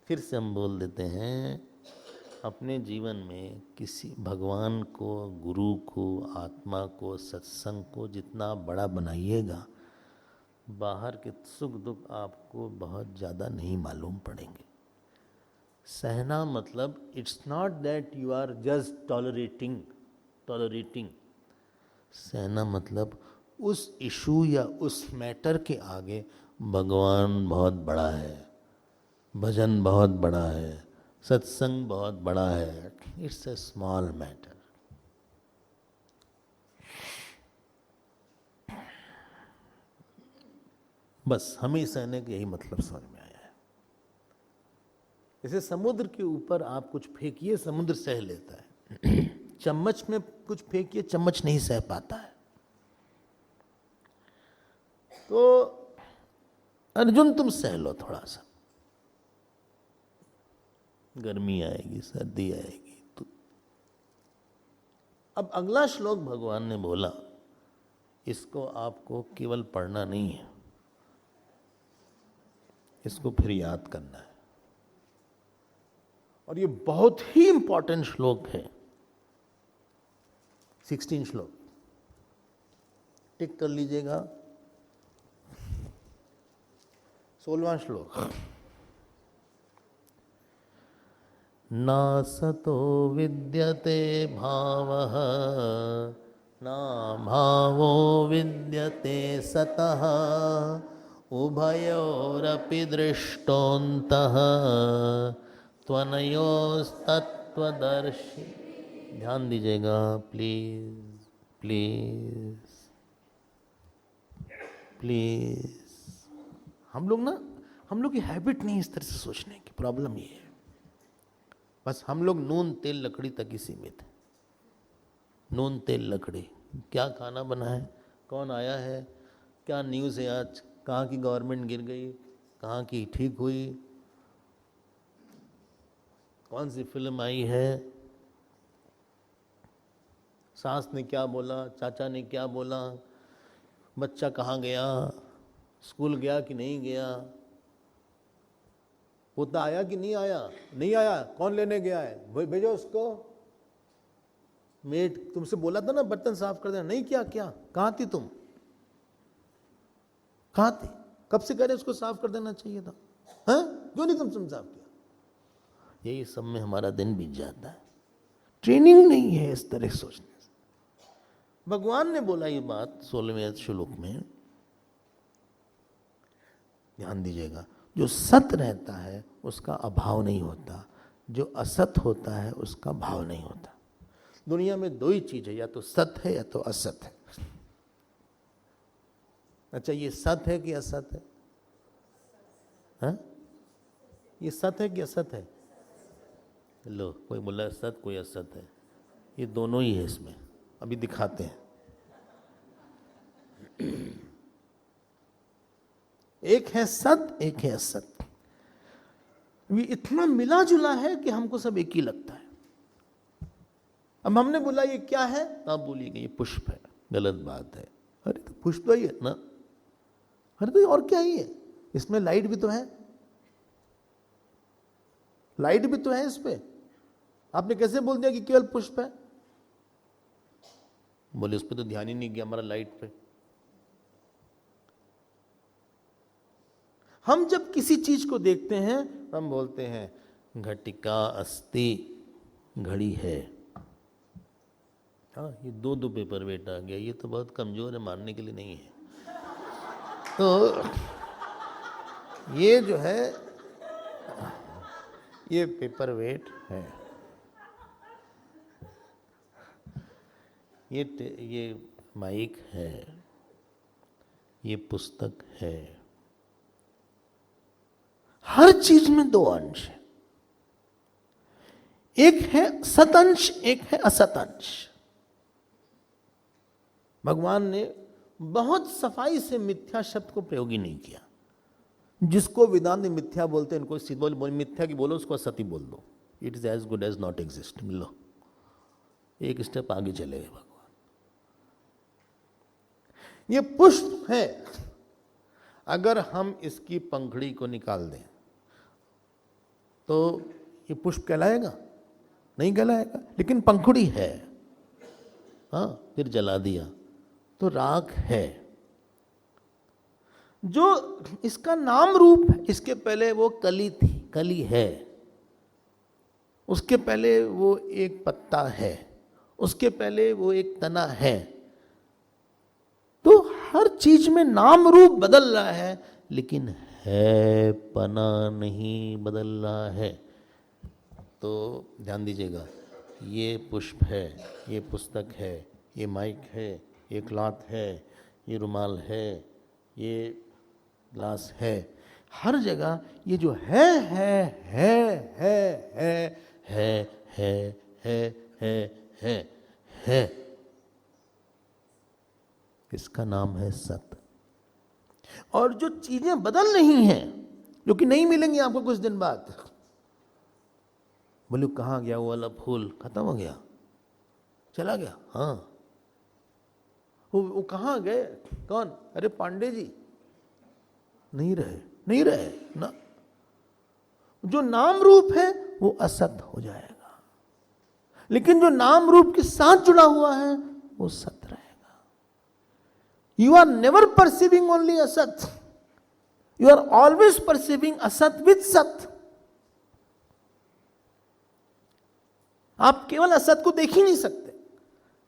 फिर से हम बोल देते हैं, अपने जीवन में किसी भगवान को, गुरु को, आत्मा को, सत्संग को जितना बड़ा बनाइएगा, बाहर के सुख दुख आपको बहुत ज़्यादा नहीं मालूम पड़ेंगे. सहना मतलब it's not that you are just tolerating. सहना मतलब उस इशू या उस मैटर के आगे भगवान बहुत बड़ा है, भजन बहुत बड़ा है, सत्संग बहुत बड़ा है. It's a small matter. बस हमें सहने का यही मतलब समझ में आया है. जैसे समुद्र के ऊपर आप कुछ फेंकिए, समुद्र सह लेता है. चम्मच में कुछ फेंकिए, चम्मच नहीं सह पाता है. तो अर्जुन तुम सह लो थोड़ा सा. गर्मी आएगी, सर्दी आएगी. तो अब अगला श्लोक भगवान ने बोला, इसको आपको केवल पढ़ना नहीं है, इसको फिर याद करना है. और ये बहुत ही इंपॉर्टेंट श्लोक है. 16 श्लोक टिक कर लीजिएगा. 16वां श्लोक. नासतो विद्यते भावः ना भावो विद्यते सतः उभयोरपि दृष्टोऽन्तः त्वनयोस्तत्त्वदर्शी. ध्यान दीजिएगा प्लीज प्लीज प्लीज. हम लोग की हैबिट नहीं इस तरह से सोचने की. प्रॉब्लम ये है, बस हम लोग नून तेल लकड़ी तक ही सीमित है. नून तेल लकड़ी. क्या खाना बना है, कौन आया है, क्या न्यूज़ है आज, कहाँ की गवर्नमेंट गिर गई, कहाँ की ठीक हुई, कौन सी फिल्म आई है, सास ने क्या बोला, चाचा ने क्या बोला, बच्चा कहाँ गया, स्कूल गया कि नहीं गया, पोता आया कि नहीं आया, नहीं आया, कौन लेने गया है, भेजो उसको. मेड तुमसे बोला था ना बर्तन साफ कर देना, नहीं किया, क्या कहाँ थी तुम, कहाँ थी, कब से कह रहे उसको साफ कर देना चाहिए था, हाँ क्यों नहीं तुम साफ किया. यही सब में हमारा दिन बीत जाता है. ट्रेनिंग नहीं है इस तरह सोचने से. भगवान ने बोला ये बात 16वें श्लोक में. ध्यान दीजिएगा, जो सत रहता है उसका अभाव नहीं होता, जो असत होता है उसका भाव नहीं होता. दुनिया में दो ही चीज है, या तो सत है या तो असत है. अच्छा, ये सत है कि असत है, हाँ? ये सत है कि असत है. लो, कोई बोला सत, कोई असत है. ये दोनों ही है इसमें. अभी दिखाते हैं. एक है सत, एक है असत। ये इतना मिला जुला है कि हमको सब एक ही लगता है। अब हमने बोला ये क्या है, तो आप बोलिएगा ये पुष्प है। गलत बात है। अरे तो पुष्प तो ही है ना। अरे तो और क्या ही है, इसमें लाइट भी तो है, लाइट भी तो है इस पे। आपने कैसे बोल दिया कि केवल पुष्प है? बोले उस पे तो ध्यान ही नहीं गया हमारा लाइट पे। हम जब किसी चीज को देखते हैं हम बोलते हैं घटिका अस्ति, घड़ी है। हाँ, ये दो पेपर वेट आ गया, ये तो बहुत कमजोर है, मानने के लिए नहीं है। तो ये जो है ये पेपर वेट है, ये माइक है, ये पुस्तक है। हर चीज में दो अंश है, एक है सतंश, एक है असतंश। भगवान ने बहुत सफाई से मिथ्या शब्द को प्रयोग ही नहीं किया। जिसको वेदांत में मिथ्या बोलते हैं, इनको सीधे बोल मिथ्या की बोलो, उसको असत्य बोल दो। It is as good as not existing. लो, एक स्टेप आगे चले गए भगवान। ये पुष्प है, अगर हम इसकी पंखड़ी को निकाल दें तो ये पुष्प कहलाएगा? नहीं कहलाएगा। लेकिन पंखुड़ी है, हाँ, फिर जला दिया तो राख है। जो इसका नाम रूप है, इसके पहले वो कली थी, कली है, उसके पहले वो एक पत्ता है, उसके पहले वो एक तना है। तो हर चीज में नाम रूप बदल रहा है, लेकिन है पना नहीं बदल रहा है। तो ध्यान दीजिएगा, ये पुष्प है, ये पुस्तक है, ये माइक है, ये क्लॉथ है, ये रुमाल है, ये ग्लास है। हर जगह ये जो है है है है है है है है है है है, इसका नाम है सत। और जो चीजें बदल रही हैं, जो कि नहीं मिलेंगी आपको कुछ दिन बाद, बोले कहाँ गया वो वाला फूल, खत्म हो गया, चला गया। हाँ, वो कहाँ गए, कौन? अरे पांडे जी, नहीं रहे, नहीं रहे ना। जो नाम रूप है वो असत हो जाएगा, लेकिन जो नाम रूप के साथ जुड़ा हुआ है वो सत रहेगा। You are never perceiving only asat. You are always perceiving asat with sat. आप केवल असत को देख ही नहीं सकते।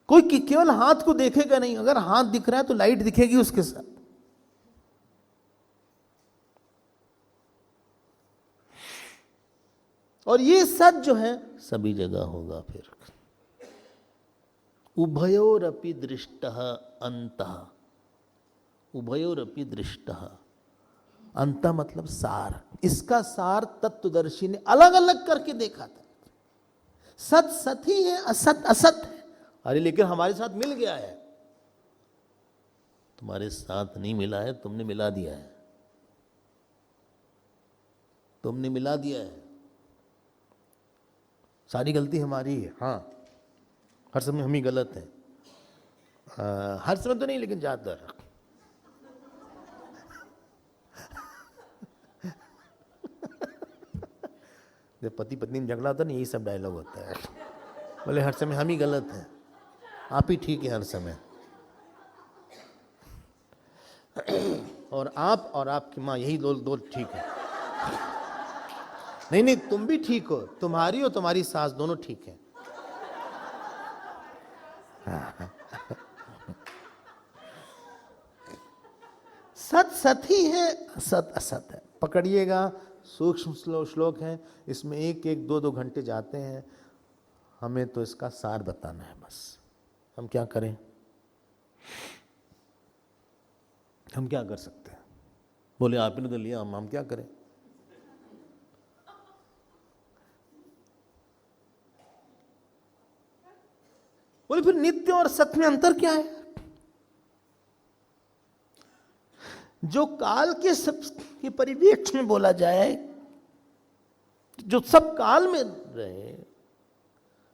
कोई केवल हाथ को देखेगा नहीं, अगर हाथ दिख रहा है तो लाइट दिखेगी उसके साथ। और ये सत जो है सभी जगह होगा। फिर उभयोरपि दृष्टः अन्तः, उभयोरपि दृष्टः, अंत मतलब सार। इसका सार तत्वदर्शी ने अलग अलग करके देखा था। सत सत ही है, असत असत है। अरे लेकिन हमारे साथ मिल गया है। तुम्हारे साथ नहीं मिला है, तुमने मिला दिया है, तुमने मिला दिया है। सारी गलती हमारी है। हाँ, हर समय हम ही गलत हैं। हर समय तो नहीं, लेकिन ज्यादातर। जब पति पत्नी में झगड़ा होता है ना, यही सब डायलॉग होता है। बोले हर समय हम ही गलत हैं, आप ही ठीक है हर समय। और आप और आपकी माँ, यही दो ठीक है। नहीं, तुम भी ठीक हो, तुम्हारी और तुम्हारी सास दोनों ठीक है। सत सत ही है, असत असत है। पकड़िएगा, सूक्ष्म श्लोक है, इसमें एक एक दो घंटे जाते हैं। हमें तो इसका सार बताना है बस। हम क्या करें? हम क्या कर सकते हैं? बोले आपने तो लिया, हम क्या करें? बोले फिर नित्य और सत्य में अंतर क्या है? जो काल के सब के परिवेश में बोला जाए, जो सब काल में रहे,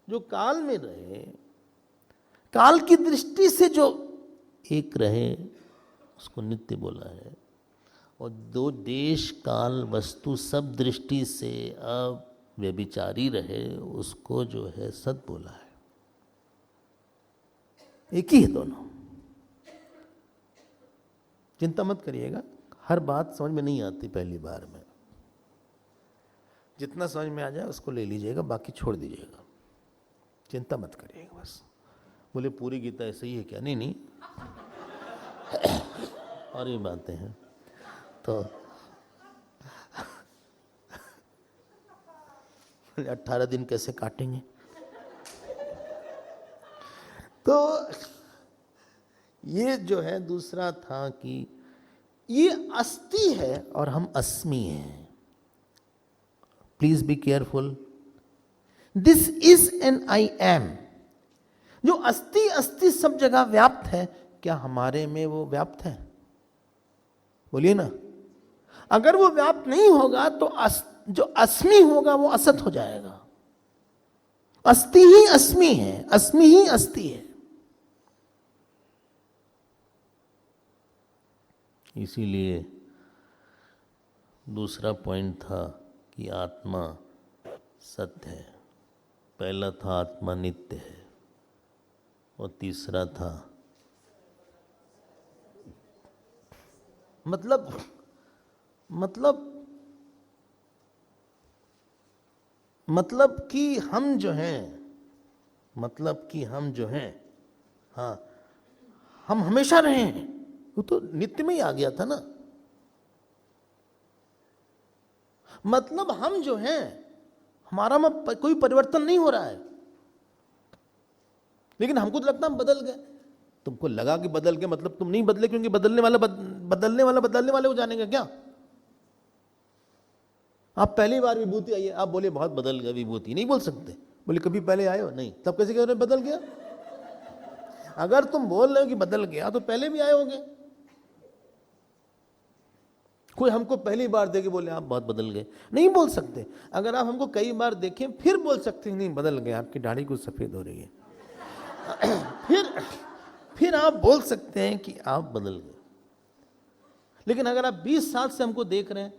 जो काल में रहे, काल की दृष्टि से जो एक रहे, उसको नित्य बोला है। और दो देश काल वस्तु सब दृष्टि से अब व्यभिचारी रहे, उसको जो है सत बोला है। एक ही है दोनों। चिंता मत करिएगा, हर बात समझ में नहीं आती पहली बार में। जितना समझ में आ जाए उसको ले लीजिएगा, बाकी छोड़ दीजिएगा। चिंता मत करिएगा बस। बोले पूरी गीता ऐसे ही है क्या? नहीं नहीं, और ये बातें हैं तो 18 दिन कैसे काटेंगे? तो ये जो है दूसरा था कि ये अस्ति है और हम अस्मि हैं। Please be careful, this is an I am. जो अस्ति अस्ति सब जगह व्याप्त है, क्या हमारे में वो व्याप्त है? बोलिए ना। अगर वो व्याप्त नहीं होगा तो जो अस्मि होगा वो असत हो जाएगा। अस्ति ही अस्मि है, अस्मि ही अस्ति है। इसीलिए दूसरा पॉइंट था कि आत्मा सत्य है, पहला था आत्मा नित्य है, और तीसरा था मतलब कि हम जो हैं, हाँ, हम हमेशा रहे हैं। वो तो नित्य में ही आ गया था ना। मतलब हम जो हैं, हमारा में कोई परिवर्तन नहीं हो रहा है, लेकिन हमको तो लगता हम बदल गए। तुमको लगा कि बदल गए, मतलब तुम नहीं बदले, क्योंकि बदलने वाले को जानेगा क्या? आप पहली बार विभूति आई है, आप बोले बहुत बदल गए विभूति, नहीं बोल सकते। बोले कभी पहले आए हो? नहीं। तब कैसे कह रहे बदल गया? अगर तुम बोल रहे हो कि बदल गया तो पहले भी आए होंगे। कोई हमको पहली बार देखे बोले आप बहुत बदल गए, नहीं बोल सकते। अगर आप हमको कई बार देखें फिर बोल सकते हैं नहीं बदल गए, आपकी दाढ़ी कुछ सफेद हो रही है। फिर आप बोल सकते हैं कि आप बदल गए। लेकिन अगर आप 20 साल से हमको देख रहे हैं,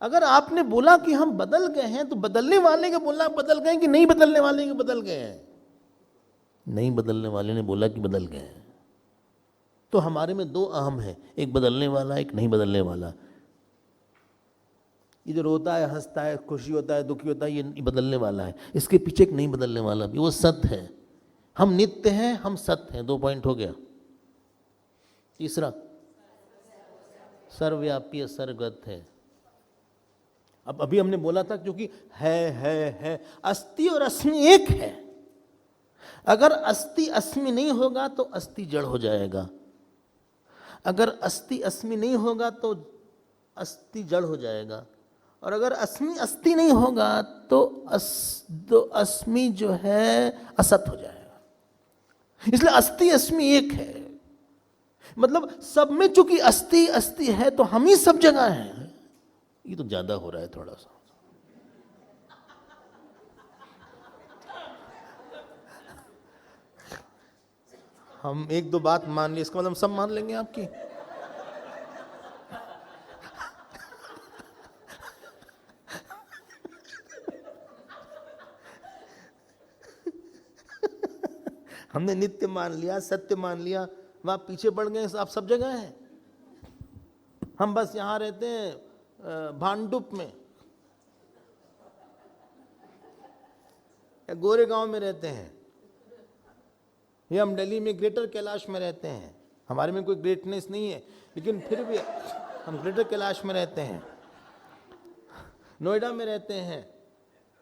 अगर आपने बोला कि हम बदल गए हैं, तो बदलने वाले के बोला बदल गए कि नहीं बदलने वाले के बदल गए हैं? नहीं बदलने वाले ने बोला कि बदल गए हैं। तो हमारे में दो अहम है, एक बदलने वाला, एक नहीं बदलने वाला। ये जो रोता है, हंसता है, खुशी होता है, दुखी होता है, ये बदलने वाला है। इसके पीछे एक नहीं बदलने वाला भी, वो सत्य है। हम नित्य हैं, हम सत्य हैं। 2 पॉइंट हो गया। तीसरा सर्वव्यापी सर्वगत है। अब अभी हमने बोला था क्योंकि है, अस्ति और अस्मि एक है। अगर अस्ति अस्मि नहीं होगा तो अस्ति जड़ हो जाएगा। अगर अस्ति अस्मि नहीं होगा तो अस्ति जड़ हो जाएगा। और अगर अस्मि अस्ति नहीं होगा तो अस्मि जो है असत हो जाएगा। इसलिए अस्ति अस्मि एक है। मतलब सब में चूंकि अस्ति अस्ति है तो हम ही सब जगह हैं। ये तो ज्यादा हो रहा है थोड़ा सा। हम 1-2 बात मान ली, इसका मतलब हम सब मान लेंगे आपकी? हमने नित्य मान लिया, सत्य मान लिया, वहां पीछे पड़ गए। आप सब जगह हैं। हम बस यहां रहते हैं भांडुप में या गोरेगांव में रहते हैं, या हम दिल्ली में ग्रेटर कैलाश में रहते हैं। हमारे में कोई ग्रेटनेस नहीं है, लेकिन फिर भी हम ग्रेटर कैलाश में रहते हैं, नोएडा में रहते हैं।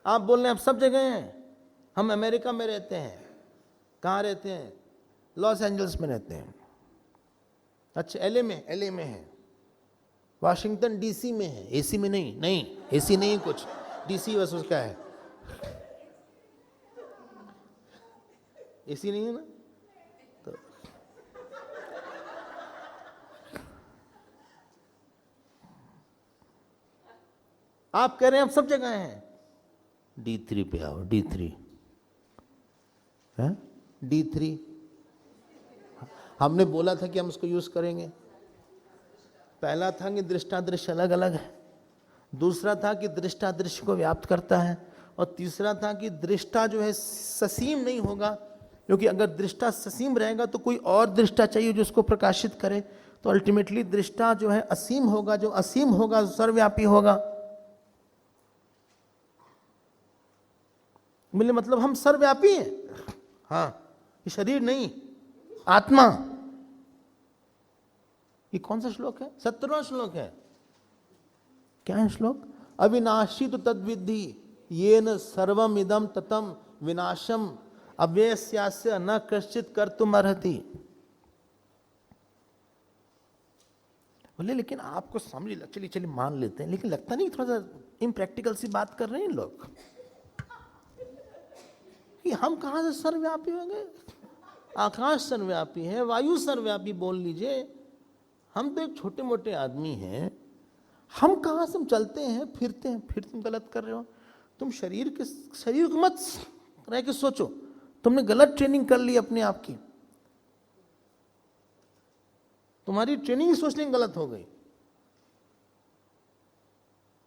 आप बोल रहे हैं आप सब जगह हैं। हम अमेरिका में रहते हैं। कहाँ रहते हैं? लॉस एंजल्स में रहते हैं। अच्छा, एलए में है। वाशिंगटन डीसी में है। एसी में नहीं, एसी नहीं कुछ, डीसी बस उसका है। एसी नहीं है ना? तो आप कह रहे हैं आप सब जगह हैं, D3 पे आओ, D3 है, D3 हमने बोला था कि हम उसको यूज करेंगे। पहला था कि दृष्टादृश्य अलग अलग है, दूसरा था कि दृष्टादृश्य को व्याप्त करता है, और तीसरा था कि दृष्टा जो है ससीम नहीं होगा, क्योंकि अगर दृष्टा ससीम रहेगा तो कोई और दृष्टा चाहिए जो उसको प्रकाशित करे, तो अल्टीमेटली दृष्टा जो है असीम होगा, जो असीम होगा सर्वव्यापी होगा। बोले मतलब हम सर्वव्यापी हैं, हाँ, ये शरीर नहीं, आत्मा। ये कौन सा श्लोक है? 17वां श्लोक है। क्या है श्लोक? अविनाशी तो तद्विद्धि येन सर्वम इदम ततम विनाशम अव्ययस्यास्य न कश्चित कर्तुम अर्हति। बोले लेकिन आपको समझ, चलिए चलिए मान लेते हैं, लेकिन लगता नहीं थोड़ा सा इम्प्रैक्टिकल सी बात कर रहे हैं लोग कि हम कहां से सर्वव्यापी हो गए? आकाश सर्वव्यापी है, वायु सर्वव्यापी बोल लीजिए, हम तो एक छोटे मोटे आदमी हैं, हम कहां से हम चलते हैं फिरते हैं? फिर तुम गलत कर रहे हो। तुम शरीर को मत रह के सोचो, तुमने गलत ट्रेनिंग कर ली अपने आप की, तुम्हारी ट्रेनिंग सोचने की गलत हो गई।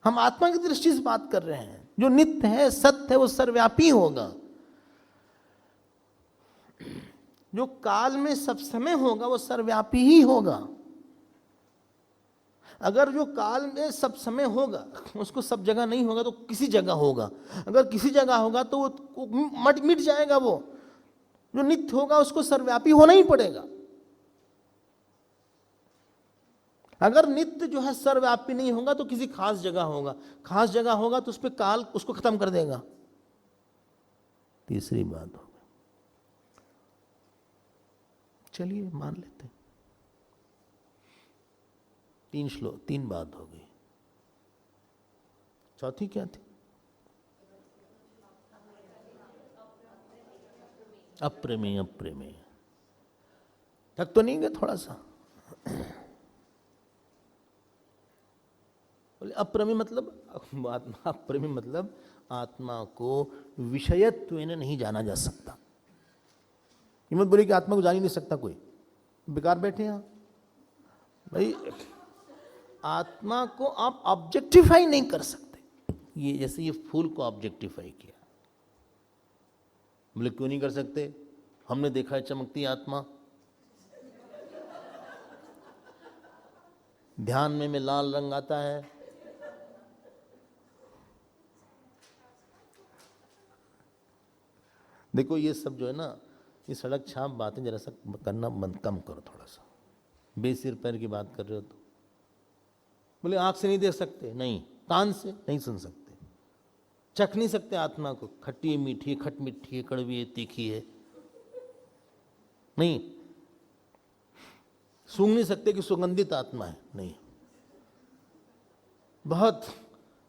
हम आत्मा की दृष्टि से बात कर रहे हैं, जो नित्य है, सत्य है, वो सर्वव्यापी होगा। जो काल में सब समय होगा वो सर्वव्यापी ही होगा। अगर जो काल में सब समय होगा उसको सब जगह नहीं होगा तो किसी जगह होगा, अगर किसी जगह होगा तो वो मिट जाएगा। वो जो नित्य होगा उसको सर्वव्यापी होना ही पड़ेगा। अगर नित्य जो है सर्वव्यापी नहीं होगा तो किसी खास जगह होगा, खास जगह होगा तो उस पर काल उसको खत्म कर देगा। तीसरी बात हो गई, चलिए मान लेते हैं, 3 बात हो गई। चौथी क्या थी? अप्रमेय। अप्रमेय तक तो नहीं गए थोड़ा सा? बोले अप्रमेय मतलब आत्मा, अप्रमेय मतलब आत्मा को विषयत्व में नहीं जाना जा सकता। ये मत बोले कि आत्मा को जान ही नहीं सकता कोई, बेकार बैठे हैं भाई। आत्मा को आप ऑब्जेक्टिफाई नहीं कर सकते। ये जैसे ये फूल को ऑब्जेक्टिफाई किया, बोले क्यों नहीं कर सकते? हमने देखा है चमकती आत्मा, ध्यान में लाल रंग आता है, देखो ये सब जो है ना, ये सड़क छाप बातें जरा सा करना बंद कम करो थोड़ा सा। बेसिर पैर की बात कर रहे हो तो बोले आंख से नहीं देख सकते, नहीं, कान से नहीं सुन सकते, चख नहीं सकते आत्मा को, खट्टी है, मीठी है, खट मीठी है, कड़वी है, तीखी है, नहीं, सूंघ नहीं सकते कि सुगंधित आत्मा है, नहीं, बहुत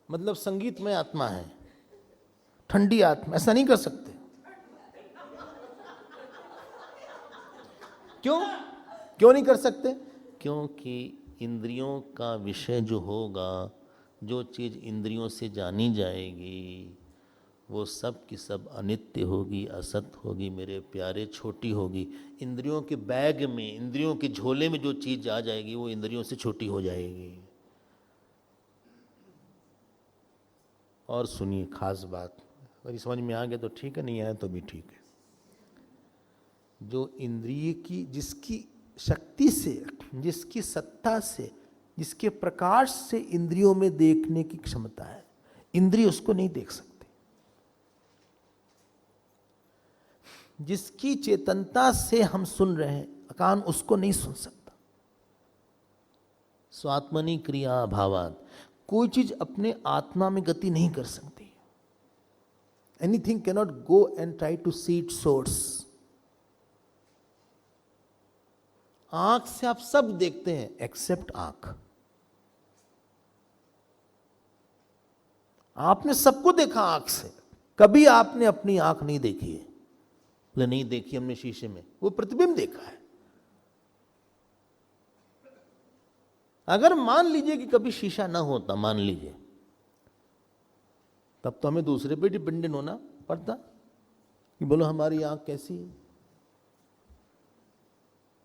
मतलब संगीतमय आत्मा है, ठंडी आत्मा, ऐसा नहीं कर सकते। क्यों नहीं कर सकते? क्योंकि इंद्रियों का विषय जो होगा, जो चीज़ इंद्रियों से जानी जाएगी, वो सब की सब अनित्य होगी, असत होगी मेरे प्यारे, छोटी होगी। इंद्रियों के बैग में, इंद्रियों के झोले में जो चीज़ आ जाएगी वो इंद्रियों से छोटी हो जाएगी। और सुनिए खास बात, अगर समझ में आ गया तो ठीक है, नहीं आया तो भी ठीक है। जो इंद्रिय की, जिसकी शक्ति से, जिसकी सत्ता से, जिसके प्रकाश से इंद्रियों में देखने की क्षमता है, इंद्रिय उसको नहीं देख सकते। जिसकी चेतनता से हम सुन रहे हैं, कान उसको नहीं सुन सकता। स्वात्मनि क्रिया अभावात्, कोई चीज अपने आत्मा में गति नहीं कर सकती। Anything can not go and try to see its source. आंख से आप सब देखते हैं एक्सेप्ट आंख। आपने सबको देखा आंख से, कभी आपने अपनी आंख नहीं देखी है? बोले नहीं देखी हमने शीशे में, वो प्रतिबिंब देखा है। अगर मान लीजिए कि कभी शीशा ना होता, मान लीजिए, तब तो हमें दूसरे पे डिपेंडेंट होना पड़ता कि बोलो हमारी आंख कैसी है।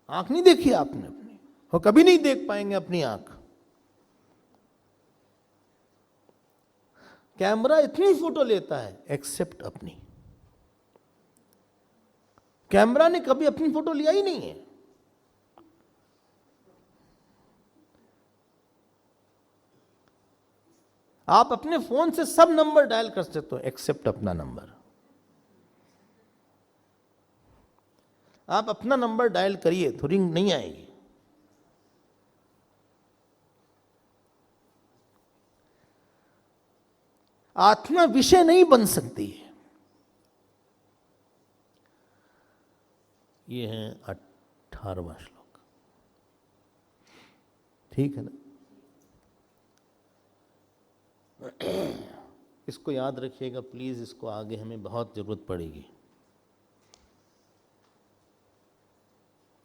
आंख नहीं देखी आपने अपनी, और कभी नहीं देख पाएंगे अपनी आंख। कैमरा इतनी फोटो लेता है एक्सेप्ट अपनी। कैमरा ने कभी अपनी फोटो लिया ही नहीं है। आप अपने फोन से सब नंबर डायल कर सकते हो एक्सेप्ट अपना नंबर। आप अपना नंबर डायल करिए तो रिंग नहीं आएगी। आत्मा विषय नहीं बन सकती है। ये है 18वां श्लोक, ठीक है ना। इसको याद रखिएगा प्लीज, इसको आगे हमें बहुत जरूरत पड़ेगी।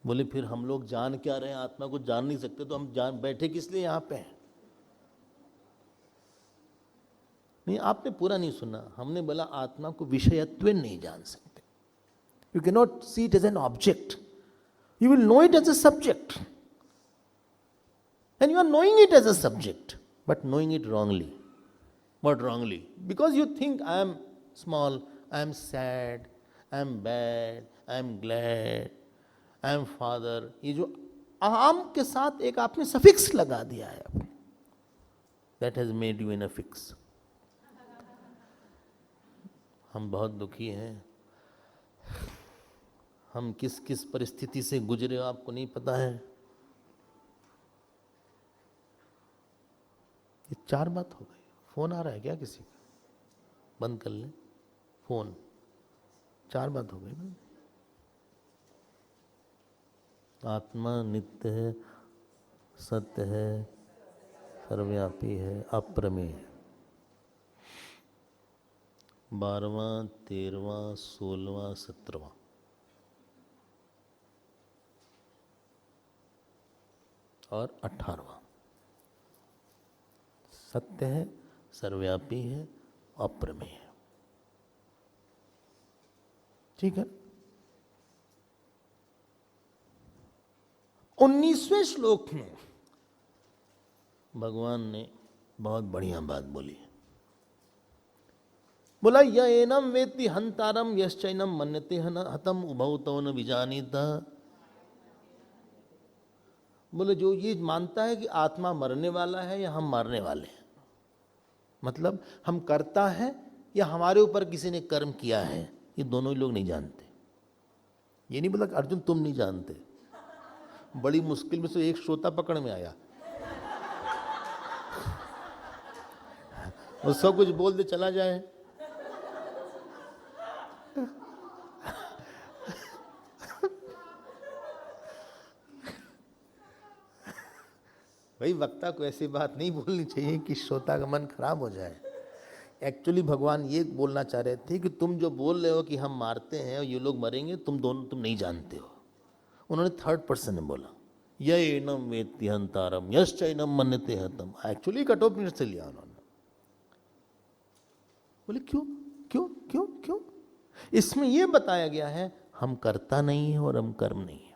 बोले फिर हम लोग जान क्या रहे हैं, आत्मा को जान नहीं सकते, तो हम जान बैठे किस लिए यहां पे हैं? नहीं, आपने पूरा नहीं सुना। हमने बोला आत्मा को विषयत्व नहीं जान सकते। You can not see it as an object, you will know it as a subject, and you are knowing it as a subject but knowing it wrongly. What wrongly? Because you think I am small, I am sad, I am bad, I am glad, I am father. ये जो अहम के साथ एक आपने suffix लगा दिया है, that has made you in a fix. हम बहुत दुखी हैं। हम किस किस परिस्थिति से गुजरे आपको नहीं पता है। ये 4 बात हो गई। फोन आ रहा है क्या किसी का? बंद कर ले फोन। 4 बात हो गई ना। आत्मा नित्य है, सत्य है, सर्वव्यापी है, अप्रमेय है। 12वां, 13वां, 16वां, 17वां और 18वां। सत्य है, सर्वव्यापी है, अप्रमेय है, ठीक है। 19वें श्लोक में भगवान ने बहुत बढ़िया बात बोली। बोला य एनम वेत्ति हंतारम यश्चैनम मन्यते हतम उभौ तौ न विजानीत। बोले जो ये मानता है कि आत्मा मरने वाला है या हम मारने वाले हैं, मतलब हम करता है या हमारे ऊपर किसी ने कर्म किया है, ये दोनों ही लोग नहीं जानते। ये नहीं बोला कि अर्जुन तुम नहीं जानते। बड़ी मुश्किल में से एक श्रोता पकड़ में आया, वो सब कुछ बोल दे चला जाए। भाई वक्ता को ऐसी बात नहीं बोलनी चाहिए कि श्रोता का मन खराब हो जाए। एक्चुअली भगवान ये बोलना चाह रहे थे कि तुम जो बोल रहे हो कि हम मारते हैं और ये लोग मरेंगे, तुम नहीं जानते हो। उन्होंने 3rd पर्सन में बोला य एनम वेत्ति हंतारम यश्चैनम मन्यते हतम। एक्चुअली कठोपनिषद से लिया उन्होंने। बोले क्यों क्यों क्यों क्यों? इसमें यह बताया गया है हम करता नहीं है और हम कर्म नहीं है।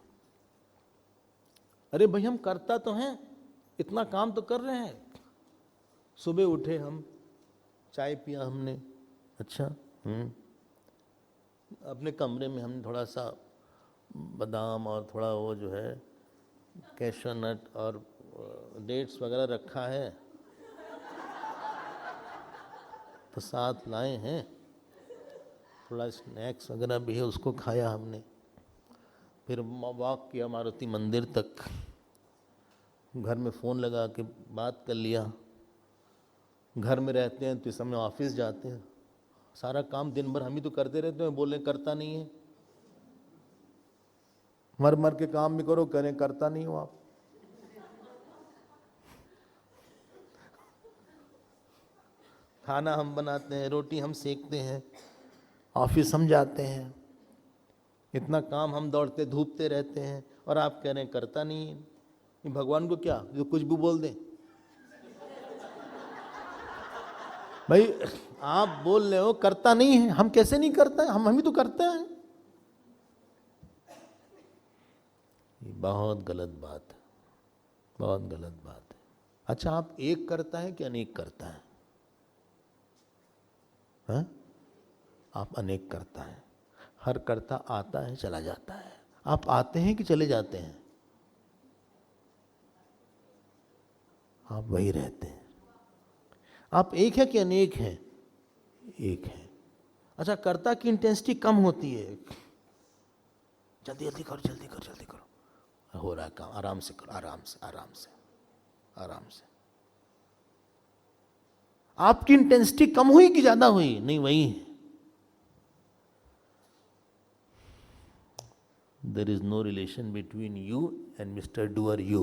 अरे भाई हम करता तो हैं, इतना काम तो कर रहे हैं। सुबह उठे हम, चाय पिया हमने, अच्छा अपने कमरे में हमने थोड़ा सा बादाम और थोड़ा वो जो है कैशू नट और डेट्स वगैरह रखा है, तो साथ लाए हैं। थोड़ा स्नैक्स वगैरह भी है, उसको खाया हमने। फिर वॉक किया मारुति मंदिर तक, घर में फ़ोन लगा के बात कर लिया। घर में रहते हैं तो इस समय ऑफिस जाते हैं, सारा काम दिन भर हम ही तो करते रहते हैं। बोले करता नहीं है, मर मर के काम भी करो, करें करता नहीं हो आप। खाना हम बनाते हैं, रोटी हम सेकते हैं, ऑफिस हम जाते हैं, इतना काम हम दौड़ते धूपते रहते हैं, और आप कह रहे हैं करता नहीं है। भगवान को क्या जो कुछ भी बोल दें? भाई आप बोल रहे हो करता नहीं है, हम कैसे नहीं करते हैं, हम ही तो करते हैं। ये बहुत गलत बात है, बहुत गलत बात है। अच्छा, आप एक करता है कि अनेक करता है? हाँ? आप अनेक करता है। हर करता आता है चला जाता है। आप आते हैं कि चले जाते हैं? आप वही रहते हैं। आप एक है कि अनेक हैं? एक है। अच्छा, कर्ता की इंटेंसिटी कम होती है, जल्दी जल्दी करो, जल्दी करो, जल्दी करो, हो रहा है काम, आराम से करो, आराम से, आराम से, आराम से। आपकी इंटेंसिटी कम हुई कि ज्यादा हुई? नहीं, वही है। There is no relation between you and mister doer you.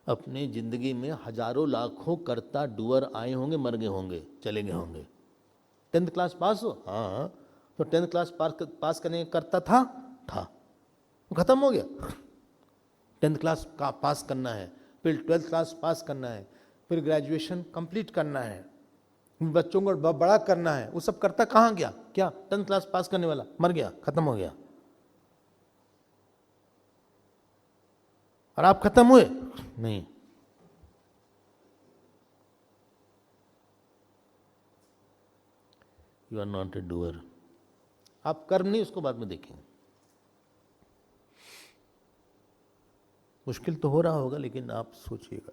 अपने जिंदगी में हजारों लाखों कर्ता डूअर आए होंगे, मर गए होंगे, चले गए होंगे। 10th क्लास पास हो, हाँ, तो 10th क्लास पास करने करता था, वो खत्म हो गया। 10th क्लास का पास करना है, फिर 12th क्लास पास करना है, फिर ग्रेजुएशन कंप्लीट करना है, बच्चों को बड़ा करना है, वो सब करता कहाँ गया? क्या 10th क्लास पास करने वाला मर गया, खत्म हो गया। और आप खत्म हुए? नहीं। You are not a doer. आप कर्म नहीं, उसको बाद में देखेंगे। मुश्किल तो हो रहा होगा, लेकिन आप सोचिएगा।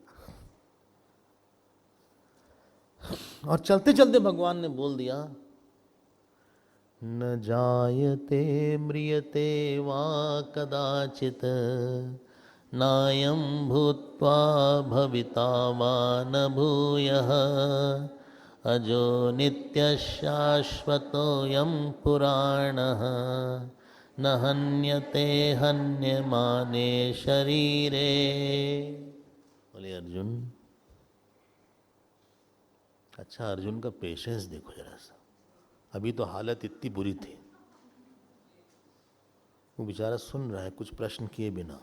और चलते चलते भगवान ने बोल दिया, न जायते म्रियते वा कदाचित नायं भूत्वा भविता वा न भूयः अजो नित्यः शाश्वतोऽयं पुराणः न हन्यते हन्यमाने शरीरे। बोले अर्जुन। अच्छा, अर्जुन का पेशेंस देखो जरा सा। अभी तो हालत इतनी बुरी थी, वो बेचारा सुन रहा है कुछ प्रश्न किए बिना।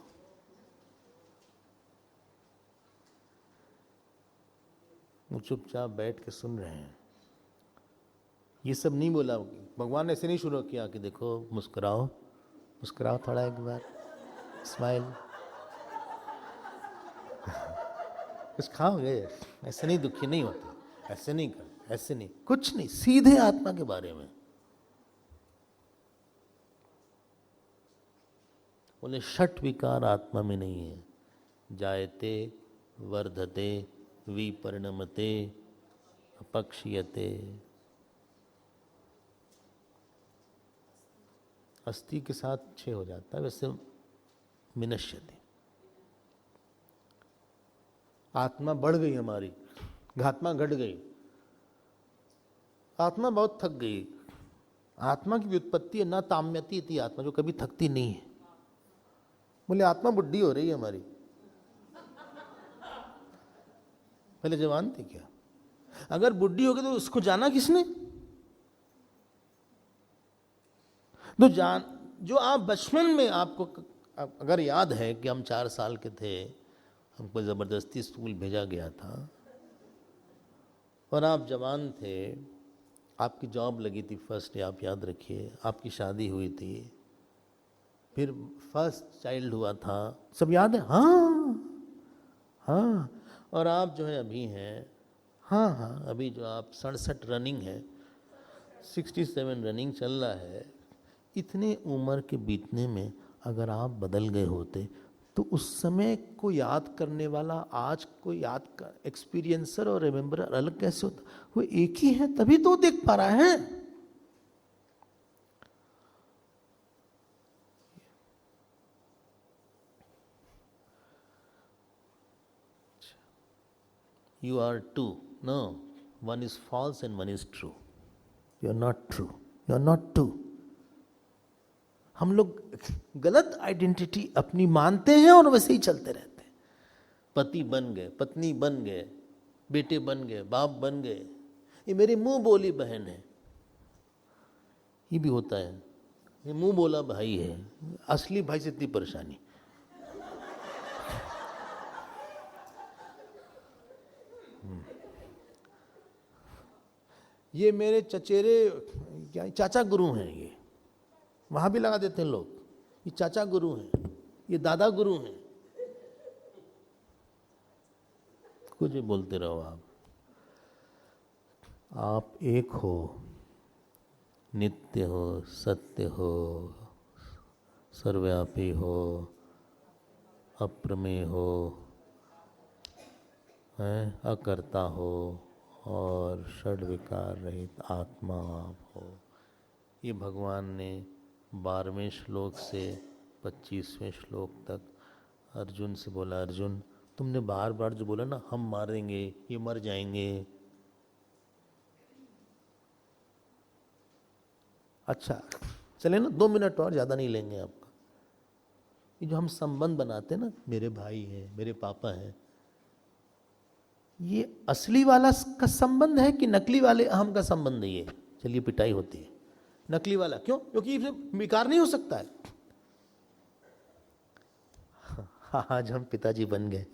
वो चुपचाप बैठ के सुन रहे हैं। ये सब नहीं बोला भगवान ने, ऐसे नहीं शुरू किया कि देखो मुस्कुराओ, मुस्कुराओ थोड़ा एक बार, स्माइल, कुछ खाओगे, ऐसे नहीं, दुखी नहीं होते, ऐसे नहीं कर, ऐसे नहीं, कुछ नहीं, सीधे आत्मा के बारे में बोले। षट विकार आत्मा में नहीं है। जायते, वर्धते, विपरिणमते, अपक्षीयते। अस्थि के साथ क्षय हो जाता है, वैसे विनश्यते। आत्मा बढ़ गई हमारी, आत्मा घट गई, आत्मा बहुत थक गई। आत्मा की व्युत्पत्ति है न ताम्यति थी, आत्मा जो कभी थकती नहीं है। बोले आत्मा बुढ़ी हो रही है हमारी। पहले जवान थी क्या? अगर बुढ़ी हो गई तो उसको जाना किसने? तो जान, जो आप बचपन में, आपको अगर याद है कि हम 4 साल के थे, हमको ज़बरदस्ती स्कूल भेजा गया था और आप जवान थे, आपकी जॉब लगी थी फर्स्ट डे, आप याद रखिए, आपकी शादी हुई थी, फिर फर्स्ट चाइल्ड हुआ था, सब याद है? हाँ हाँ। और आप जो है अभी हैं, हाँ हाँ, अभी जो आप 67 रनिंग है, 67 रनिंग चल रहा है। इतने उम्र के बीतने में अगर आप बदल गए होते तो उस समय को याद करने वाला आज को याद कर, एक्सपीरियंसर और रिमेम्बरर अलग कैसे होता? वो एक ही है, तभी तो देख पा रहा है। You are two. No, one is false and one is true. You are not true. You are not two. हम लोग गलत आइडेंटिटी अपनी मानते हैं और वैसे ही चलते रहते हैं। पति बन गए, पत्नी बन गए, बेटे बन गए, बाप बन गए, ये मेरी मुंह बोली बहन है, ये भी होता है, ये मुंह बोला भाई है, असली भाई से इतनी परेशानी। ये मेरे चचेरे क्या चाचा गुरु हैं, ये वहां भी लगा देते हैं लोग, ये चाचा गुरु हैं, ये दादा गुरु हैं, कुछ भी बोलते रहो आप एक हो, नित्य हो, सत्य हो, सर्वव्यापी हो, अप्रमेय हो, अकर्ता हो और षड विकार रहित आत्मा आप हो। ये भगवान ने 12वें श्लोक से 25वें श्लोक तक अर्जुन से बोला। अर्जुन, तुमने बार बार जो बोला ना, हम मारेंगे, ये मर जाएंगे, अच्छा चले ना 2 मिनट और, ज़्यादा नहीं लेंगे आपका। ये जो हम संबंध बनाते हैं ना, मेरे भाई है, मेरे पापा है, ये असली वाला का संबंध है कि नकली वाले अहम का संबंध है? ये चलिए पिटाई होती है। नकली वाला क्यों? क्योंकि इसे विकार नहीं हो सकता है। हाँ, आज हम पिताजी बन गए।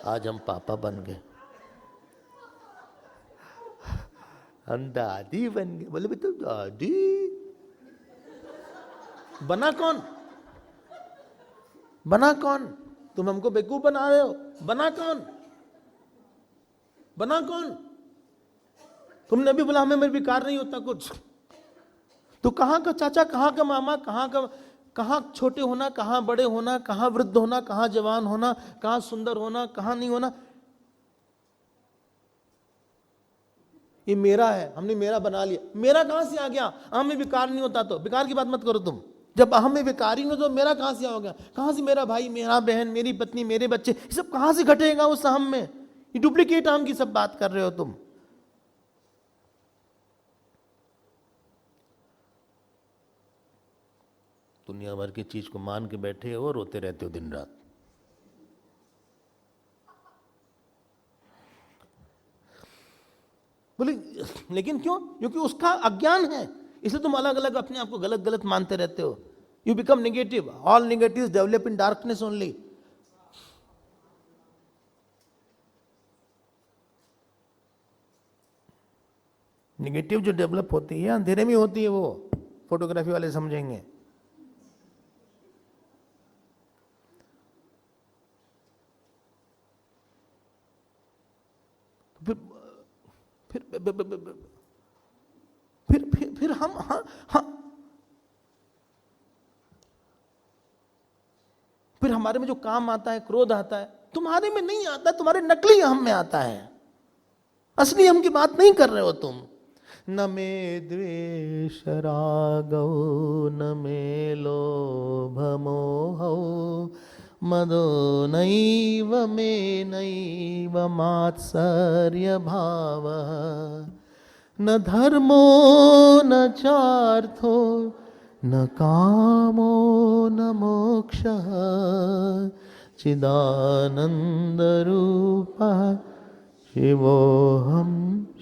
आज हम पापा बन गए, हम दादी बन गए। बोले बेटा दादी बना कौन? बना कौन? तुम हमको बेवकूफ बना रहे हो। बना कौन? बना कौन? तुमने अभी बोला हमें मेरे विकार नहीं होता कुछ। तो कहां का चाचा, कहां का मामा, कहां छोटे होना, कहां बड़े होना, कहां वृद्ध होना, कहां जवान होना, कहां सुंदर होना, कहां नहीं होना? ये मेरा है, हमने मेरा बना लिया। मेरा कहां से आ गया? अहम में विकार नहीं होता तो। विकार की बात मत करो तुम। जब अहम में विकार ही नहीं तो मेरा कहां से आ गया? कहां से मेरा भाई, मेरा बहन, मेरी पत्नी, मेरे बच्चे, ये सब कहां से घटेगा उस अहम में? ये डुप्लीकेट अहम की सब बात कर रहे हो तुम। दुनिया भर की चीज को मान के बैठे हो, रोते रहते हो दिन रात। बोले लेकिन क्यों? क्योंकि उसका अज्ञान है, इसलिए तुम अलग अलग अपने आप को गलत गलत मानते रहते हो। You become negative. All negative develop in darkness only. Negative जो डेवलप होती है अंधेरे में होती है, वो फोटोग्राफी वाले समझेंगे। फिर हम फिर हमारे में जो काम आता है, क्रोध आता है, तुम्हारे में नहीं आता, तुम्हारे नकली हम में आता है। असली हम की बात नहीं कर रहे हो तुम। न मे द्वेष रागौ न मे लोभ मोहौ मदो नैव मे नैव मात्सर्य भाव न धर्मो न चार्थो न कामो न मोक्षः चिदानंद रूपः शिवोऽहं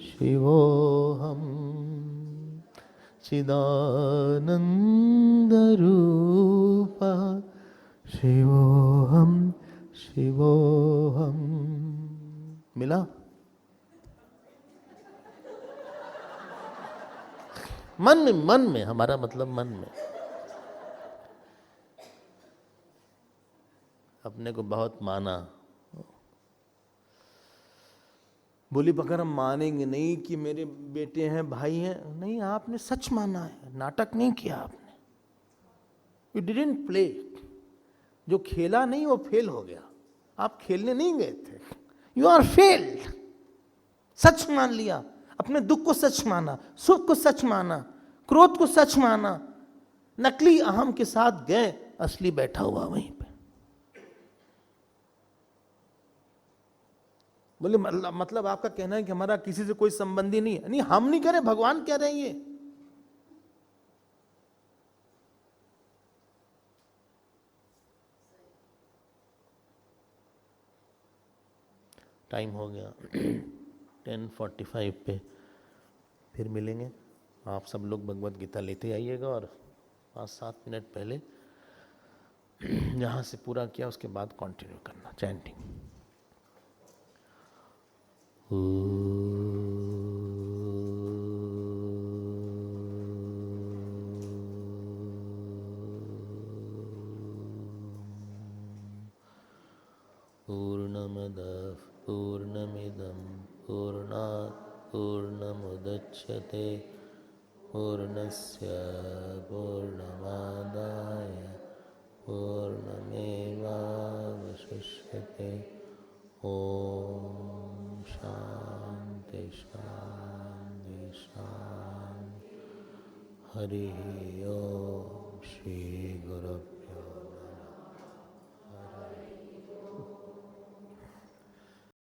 शिवोऽहं चिदानंद रूपः शिवोऽहं शिवोऽहं। मिला? मन में हमारा मतलब मन में। अपने को बहुत माना। बोली अगर हम मानेंगे नहीं कि मेरे बेटे हैं, भाई हैं, नहीं, आपने सच माना है, नाटक नहीं किया आपने। You didn't play. जो खेला नहीं वो फेल हो गया। आप खेलने नहीं गए थे, यू आर फेल्ड। सच मान लिया, अपने दुख को सच माना, सुख को सच माना, क्रोध को सच माना, नकली अहम के साथ गए, असली बैठा हुआ वहीं पे। बोले मतलब आपका कहना है कि हमारा किसी से कोई संबंधी नहीं है? नहीं, हम नहीं कह रहे, भगवान कह रहे हैं ये। टाइम हो गया 10:45 पे फिर मिलेंगे। आप सब लोग भगवत गीता लेते आइएगा और 5-7 मिनट पहले जहाँ से पूरा किया उसके बाद कंटिन्यू करना चैंटिंग। पूर्णमदः पूर्णमिदं पूर्णात् पूर्णमुदच्यते पूर्णस्य पूर्णमादाय पूर्णमेवावशिष्यते। ॐ शान्ति शान्ति शान्ति। हरिः ओम। श्री गुरुभ्यो